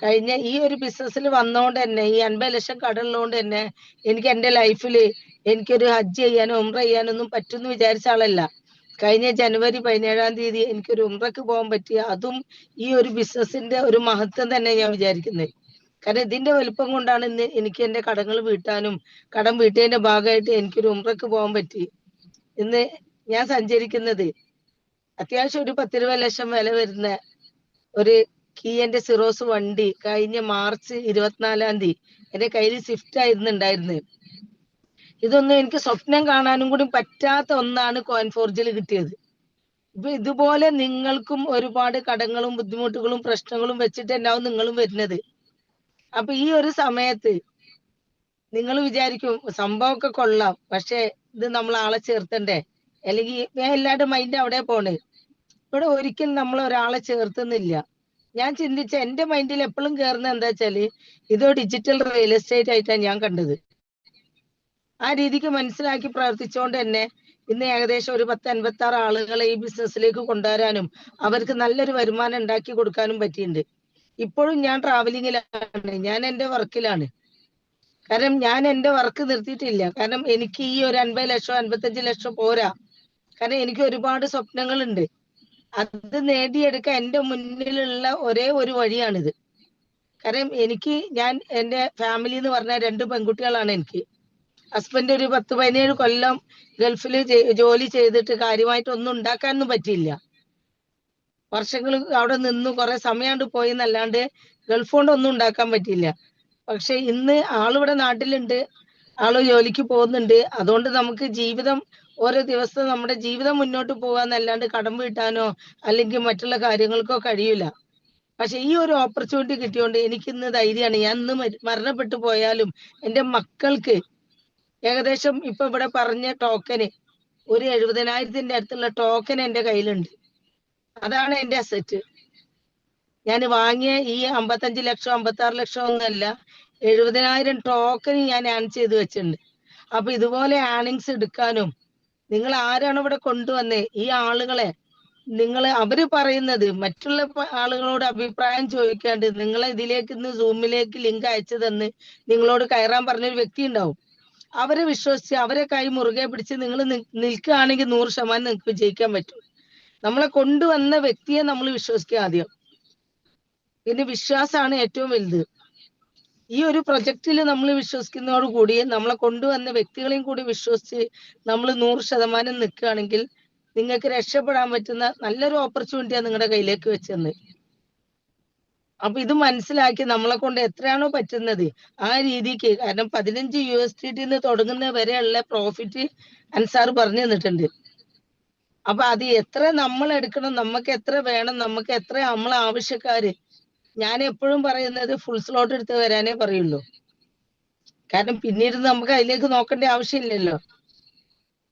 കഴിഞ്ഞ ഈ ഒരു ബിസിനസ്സിൽ വന്നോണ്ട് തന്നെ, ഈ 50 ലക്ഷം കടമുള്ളതുകൊണ്ട് തന്നെ എനിക്ക് എൻ്റെ ലൈഫിൽ എനിക്കൊരു ഹജ്ജ് ചെയ്യാനോ ഉംറ ചെയ്യാനോ ഒന്നും പറ്റുമെന്ന് വിചാരിച്ച ആളല്ല. കഴിഞ്ഞ ജനുവരി 17-ാം തീയതി എനിക്കൊരു ഉംറക്ക് പോകാൻ പറ്റി. അതും ഈ ഒരു ബിസിനസിന്റെ ഒരു മഹത്വം തന്നെ ഞാൻ വിചാരിക്കുന്നത്. കാരണം ഇതിന്റെ വലുപ്പം കൊണ്ടാണ് ഇന്ന് എനിക്ക് എൻ്റെ കടങ്ങൾ വീട്ടാനും കടം വീട്ടിയതിന്റെ ഭാഗമായിട്ട് എനിക്കൊരു ഉംറക്ക് പോകാൻ പറ്റി. ഇന്ന് ഞാൻ സഞ്ചരിക്കുന്നത് അത്യാവശ്യം ഒരു 10-20 ലക്ഷം വില വരുന്ന ഒരു കിയന്റെ സിറോസ് വണ്ടി കഴിഞ്ഞ മാർച്ച് 24-ാം തീയതി എന്റെ കയ്യിൽ സ്വിഫ്റ്റ് ആയിരുന്നു ഉണ്ടായിരുന്നത്. ഇതൊന്നും എനിക്ക് സ്വപ്നം കാണാനും കൂടി പറ്റാത്ത ഒന്നാണ് കോയിൻഫോർജിൽ കിട്ടിയത്. ഇപ്പൊ ഇതുപോലെ നിങ്ങൾക്കും ഒരുപാട് കടങ്ങളും ബുദ്ധിമുട്ടുകളും പ്രശ്നങ്ങളും വെച്ചിട്ട് തന്നെയാവും നിങ്ങളും വരുന്നത്. അപ്പൊ ഈ ഒരു സമയത്ത് നിങ്ങൾ വിചാരിക്കും സംഭവമൊക്കെ കൊള്ളാം, പക്ഷെ ഇത് നമ്മൾ ആളെ ചേർത്തണ്ടേ, അല്ലെങ്കിൽ ഞാൻ എല്ലാവരുടെ മൈൻഡ് അവിടെ പോണ്. ഇവിടെ ഒരിക്കലും നമ്മൾ ഒരാളെ ചേർത്തുന്നില്ല. ഞാൻ ചിന്തിച്ച എന്റെ മൈൻഡിൽ എപ്പോഴും കയറുന്നത് എന്താ വെച്ചാല്, ഇതോ ഡിജിറ്റൽ റിയൽ എസ്റ്റേറ്റ് ആയിട്ടാണ് ഞാൻ കണ്ടത്. ആ രീതിക്ക് മനസ്സിലാക്കി പ്രവർത്തിച്ചുകൊണ്ട് തന്നെ ഇന്ന് ഏകദേശം ഒരു 10-56 ആളുകളെ ഈ ബിസിനസ്സിലേക്ക് കൊണ്ടുവരാനും അവർക്ക് നല്ലൊരു വരുമാനം ഉണ്ടാക്കി കൊടുക്കാനും പറ്റിയിട്ടുണ്ട്. ഇപ്പോഴും ഞാൻ ട്രാവലിങ്ങിലാണ്, ഞാൻ എൻ്റെ വർക്കിലാണ്. കാരണം ഞാൻ എൻ്റെ വർക്ക് നിർത്തിയിട്ടില്ല. കാരണം എനിക്ക് ഈ ഒരു 50 ലക്ഷം 55 ലക്ഷം പോരാ. കാരണം എനിക്ക് ഒരുപാട് സ്വപ്നങ്ങളുണ്ട്. അത് നേടിയെടുക്കാൻ എൻ്റെ മുന്നിലുള്ള ഒരേ ഒരു വഴിയാണിത്. കാരണം ഞാൻ എൻ്റെ ഫാമിലി എന്ന് പറഞ്ഞാൽ 2 പെൺകുട്ടികളാണ് എനിക്ക്. ഹസ്ബൻഡ് ഒരു 10-17 കൊല്ലം ഗൾഫിൽ ജോലി ചെയ്തിട്ട് കാര്യമായിട്ടൊന്നും ഉണ്ടാക്കാനൊന്നും പറ്റിയില്ല. വർഷങ്ങൾ അവിടെ നിന്നു കുറെ സമയം പോയി എന്നല്ലാണ്ട് ഗൾഫ് കൊണ്ടൊന്നും ഉണ്ടാക്കാൻ പറ്റിയില്ല. പക്ഷെ ഇന്ന് ആളിവിടെ നാട്ടിലുണ്ട്, ആള് ജോലിക്ക് പോകുന്നുണ്ട്. അതുകൊണ്ട് നമുക്ക് ജീവിതം ഓരോ ദിവസവും നമ്മുടെ ജീവിതം മുന്നോട്ട് പോകാന്നല്ലാണ്ട് കടം വീട്ടാനോ അല്ലെങ്കിൽ മറ്റുള്ള കാര്യങ്ങൾക്കോ കഴിയില്ല. പക്ഷെ ഈ ഒരു ഓപ്പർച്യൂണിറ്റി കിട്ടിയോണ്ട് എനിക്ക് ഇന്ന് ധൈര്യമാണ്. ഞാൻ ഇന്ന് മരണപ്പെട്ടു പോയാലും എൻ്റെ മക്കൾക്ക് ഏകദേശം ഇപ്പൊ ഇവിടെ പറഞ്ഞ ടോക്കന് ഒരു 70,000-ന്റെ അടുത്തുള്ള ടോക്കൻ എൻ്റെ കയ്യിലുണ്ട്. അതാണ് എൻ്റെ അസറ്റ്. ഞാൻ വാങ്ങിയ ഈ 55 ലക്ഷം 56 ലക്ഷം ഒന്നല്ല, 70,000 ടോക്കൻ ഞാൻ ഏൺ ചെയ്ത് വെച്ചിട്ടുണ്ട്. അപ്പൊ ഇതുപോലെ ഏർണിങ്സ് എടുക്കാനും നിങ്ങൾ ആരാണ് ഇവിടെ കൊണ്ടുവന്നേ ഈ ആളുകളെ, അവര് പറയുന്നത് മറ്റുള്ള ആളുകളോട് അഭിപ്രായം ചോദിക്കാണ്ട് നിങ്ങളെ ഇതിലേക്ക് ഇന്ന് സൂമിലേക്ക് ലിങ്ക് അയച്ചു തന്ന് നിങ്ങളോട് കയറാൻ പറഞ്ഞൊരു വ്യക്തി ഉണ്ടാവും. അവരെ വിശ്വസിച്ച് അവരെ കൈ മുറുകെ പിടിച്ച് നിങ്ങൾ നിൽക്കുകയാണെങ്കിൽ 100% നിങ്ങൾക്ക് വിജയിക്കാൻ പറ്റും. നമ്മളെ കൊണ്ടുവന്ന വ്യക്തിയെ നമ്മൾ വിശ്വസിക്കുക ആദ്യം. പിന്നെ വിശ്വാസമാണ് ഏറ്റവും വലുത്. ഈ ഒരു പ്രൊജക്റ്റിൽ നമ്മൾ വിശ്വസിക്കുന്നതോടുകൂടി നമ്മളെ കൊണ്ടുവന്ന വ്യക്തികളെയും കൂടി വിശ്വസിച്ച് നമ്മൾ 100% നിൽക്കുകയാണെങ്കിൽ നിങ്ങൾക്ക് രക്ഷപ്പെടാൻ പറ്റുന്ന നല്ലൊരു ഓപ്പർച്യൂണിറ്റിയാണ് നിങ്ങളുടെ കയ്യിലേക്ക് വെച്ചെന്ന്. അപ്പൊ ഇത് മനസ്സിലാക്കി നമ്മളെ കൊണ്ട് എത്രയാണോ പറ്റുന്നത് ആ രീതിക്ക്, കാരണം 15 USDT തുടങ്ങുന്ന വരെയുള്ള പ്രോഫിറ്റ് അൻസാർ പറഞ്ഞു തന്നിട്ടുണ്ട്. അപ്പൊ അത് എത്ര നമ്മൾ എടുക്കണം, നമുക്ക് എത്ര വേണം, നമുക്ക് എത്ര നമ്മളെ ആവശ്യക്കാര്, ഞാൻ എപ്പോഴും പറയുന്നത് ഫുൾ സ്ലോട്ട് എടുത്ത് വരാനേ പറയുള്ളൂ. കാരണം പിന്നീട് നമുക്ക് അതിലേക്ക് നോക്കേണ്ട ആവശ്യമില്ലല്ലോ.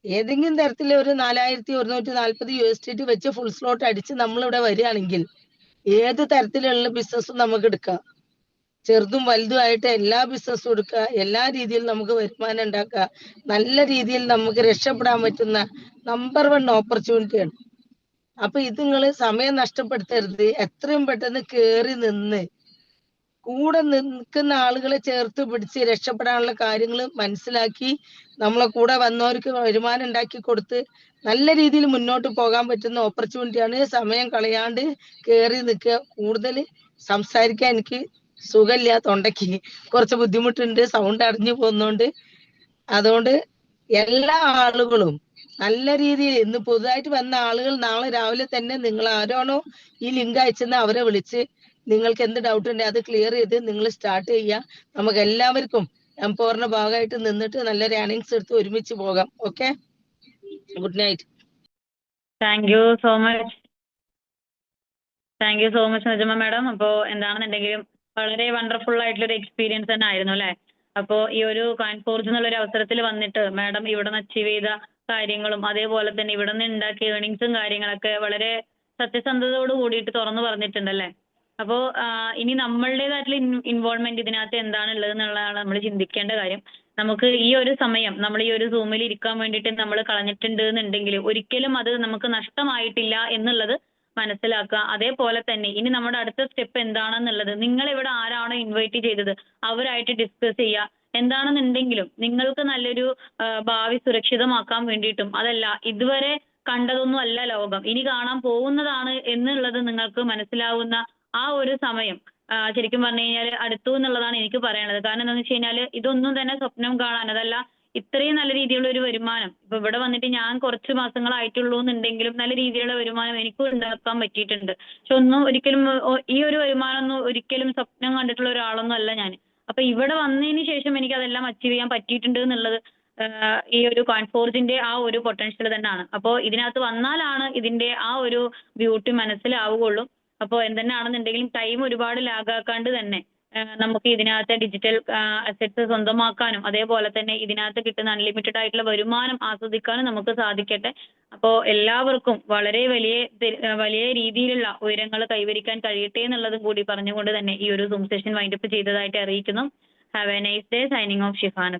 ഏതെങ്കിലും തരത്തിൽ ഒരു 4140 USDT വെച്ച് ഫുൾ സ്ലോട്ട് അടിച്ച് നമ്മളിവിടെ വരികയാണെങ്കിൽ ഏത് തരത്തിലുള്ള ബിസിനസ്സും നമുക്ക് എടുക്കാം. ചെറുതും വലുതുമായിട്ട് എല്ലാ ബിസിനസ്സും എടുക്കുക, എല്ലാ രീതിയിലും നമുക്ക് വരുമാനം ഉണ്ടാക്കുക, നല്ല രീതിയിൽ നമുക്ക് രക്ഷപ്പെടാൻ പറ്റുന്ന നമ്പർ 1 ഓപ്പർച്യൂണിറ്റിയാണ്. അപ്പൊ ഇത് നിങ്ങൾ സമയം നഷ്ടപ്പെടുത്തരുത്. എത്രയും പെട്ടെന്ന് കേറി നിന്ന് കൂടെ നിൽക്കുന്ന ആളുകളെ ചേർത്ത് പിടിച്ച് രക്ഷപ്പെടാനുള്ള കാര്യങ്ങൾ മനസ്സിലാക്കി നമ്മളെ കൂടെ വന്നവർക്ക് വരുമാനം ഉണ്ടാക്കി കൊടുത്ത് നല്ല രീതിയിൽ മുന്നോട്ട് പോകാൻ പറ്റുന്ന ഓപ്പർച്യൂണിറ്റിയാണ്. സമയം കളയാണ്ട് കേറി നിൽക്കുക. കൂടുതൽ സംസാരിക്കാൻ എനിക്ക് സുഖമില്ല, തൊണ്ടയ്ക്ക് കുറച്ച് ബുദ്ധിമുട്ടുണ്ട്, സൗണ്ട് അടഞ്ഞു പോകുന്നോണ്ട്. അതുകൊണ്ട് എല്ലാ ആളുകളും നല്ല രീതിയിൽ, ഇന്ന് പുതുതായിട്ട് വന്ന ആളുകൾ നാളെ രാവിലെ തന്നെ നിങ്ങൾ ആരാണോ ഈ ലിങ്ക് അയച്ചെന്ന് അവരെ വിളിച്ച് നിങ്ങൾക്ക് എന്ത് ഡൗട്ട് ഉണ്ടെങ്കിൽ അത് ക്ലിയർ ചെയ്ത് നിങ്ങൾ സ്റ്റാർട്ട് ചെയ്യുക. നമുക്ക് എല്ലാവർക്കും എംപവറിന്റെ ഭാഗമായിട്ട് നിന്നിട്ട് നല്ലൊരു ഏർണിങ്സ് എടുത്ത് ഒരുമിച്ച് പോകാം. Okay, good night. Thank you so much. Thank you so much Najma madam. അപ്പോൾ എന്താണെന്നുണ്ടെങ്കിലും വളരെ വണ്ടർഫുൾ ആയിട്ടുള്ള ഒരു എക്സ്പീരിയൻസ് തന്നെ ആയിരുന്നു അല്ലേ. അപ്പോൾ ഈ ഒരു കോയിൻഫോർജ് എന്നുള്ളൊരു അവസരത്തിൽ വന്നിട്ട് മാഡം ഇവിടെ നിന്ന് അച്ചീവ് ചെയ്ത കാര്യങ്ങളും അതേപോലെ തന്നെ ഇവിടെ നിന്ന് ഉണ്ടാക്കിയ ഏർണിങ്സും കാര്യങ്ങളൊക്കെ വളരെ സത്യസന്ധതയോട് കൂടിയിട്ട് തുറന്നു പറഞ്ഞിട്ടുണ്ടല്ലേ. അപ്പോൾ ഇനി നമ്മളുടേതായിട്ടുള്ള ഇൻവോൾവ്മെന്റ് ഇതിനകത്ത് എന്താണുള്ളത് എന്നുള്ളതാണ് നമ്മൾ ചിന്തിക്കേണ്ട കാര്യം. നമുക്ക് ഈ ഒരു സമയം നമ്മൾ ഈ ഒരു സൂമിൽ ഇരിക്കാൻ വേണ്ടിയിട്ട് നമ്മൾ കളഞ്ഞിട്ടുണ്ട് എന്നുണ്ടെങ്കിൽ ഒരിക്കലും അത് നമുക്ക് നഷ്ടമായിട്ടില്ല എന്നുള്ളത് മനസ്സിലാക്കുക. അതേപോലെ തന്നെ ഇനി നമ്മുടെ അടുത്ത സ്റ്റെപ്പ് എന്താണെന്നുള്ളത് നിങ്ങൾ ഇവിടെ ആരാണോ ഇൻവൈറ്റ് ചെയ്തത് അവരായിട്ട് ഡിസ്കസ് ചെയ്യുക. എന്താണെന്നുണ്ടെങ്കിലും നിങ്ങൾക്ക് നല്ലൊരു ഭാവി സുരക്ഷിതമാക്കാൻ വേണ്ടിയിട്ടും, അതല്ല ഇതുവരെ കണ്ടതൊന്നും അല്ല ലോകം, ഇനി കാണാൻ പോകുന്നതാണ് എന്നുള്ളത് നിങ്ങൾക്ക് മനസ്സിലാവുന്ന ആ ഒരു സമയം ശരിക്കും പറഞ്ഞു കഴിഞ്ഞാൽ അടുത്തു എന്നുള്ളതാണ് എനിക്ക് പറയാനുള്ളത്. കാരണം എന്താണെന്ന് വെച്ച് കഴിഞ്ഞാൽ ഇതൊന്നും തന്നെ സ്വപ്നം കാണാൻ, അതല്ല ഇത്രയും നല്ല രീതിയിലുള്ള ഒരു വരുമാനം ഇപ്പൊ ഇവിടെ വന്നിട്ട് ഞാൻ കുറച്ച് മാസങ്ങളായിട്ടുള്ളൂ എന്നുണ്ടെങ്കിലും നല്ല രീതിയിലുള്ള വരുമാനം എനിക്കും ഉണ്ടാക്കാൻ പറ്റിയിട്ടുണ്ട്. പക്ഷെ ഒരിക്കലും ഈ ഒരു വരുമാനം ഒന്നും ഒരിക്കലും സ്വപ്നം കണ്ടിട്ടുള്ള ഒരാളൊന്നും അല്ല ഞാൻ. അപ്പൊ ഇവിടെ വന്നതിന് ശേഷം എനിക്ക് അതെല്ലാം അച്ചീവ് ചെയ്യാൻ പറ്റിയിട്ടുണ്ട് എന്നുള്ളത് ഈ ഒരു കോയിൻഫോർജിന്റെ ആ ഒരു പൊട്ടൻഷ്യൽ തന്നെയാണ്. അപ്പോൾ ഇതിനകത്ത് വന്നാലാണ് ഇതിന്റെ ആ ഒരു ബ്യൂട്ടി മനസ്സിലാവുകയുള്ളൂ. അപ്പോൾ എന്തെന്നാണെന്നുണ്ടെങ്കിലും ടൈം ഒരുപാട് ലാഗാക്കാണ്ട് തന്നെ നമുക്ക് ഇതിനകത്തെ ഡിജിറ്റൽ അസറ്റ്സ് സ്വന്തമാക്കാനും അതേപോലെ തന്നെ ഇതിനകത്ത് കിട്ടുന്ന അൺലിമിറ്റഡ് ആയിട്ടുള്ള വരുമാനം ആസ്വദിക്കാനും നമുക്ക് സാധിക്കട്ടെ. അപ്പോൾ എല്ലാവർക്കും വളരെ വലിയ രീതിയിലുള്ള ഉയരങ്ങൾ കൈവരിക്കാൻ കഴിയട്ടെ എന്നുള്ളതും കൂടി പറഞ്ഞുകൊണ്ട് തന്നെ ഈ ഒരു സൂം സെഷൻ വൈൻഡപ്പ് ചെയ്തതായിട്ട് അറിയിക്കുന്നു. Have A nice day. Signing off Shifana.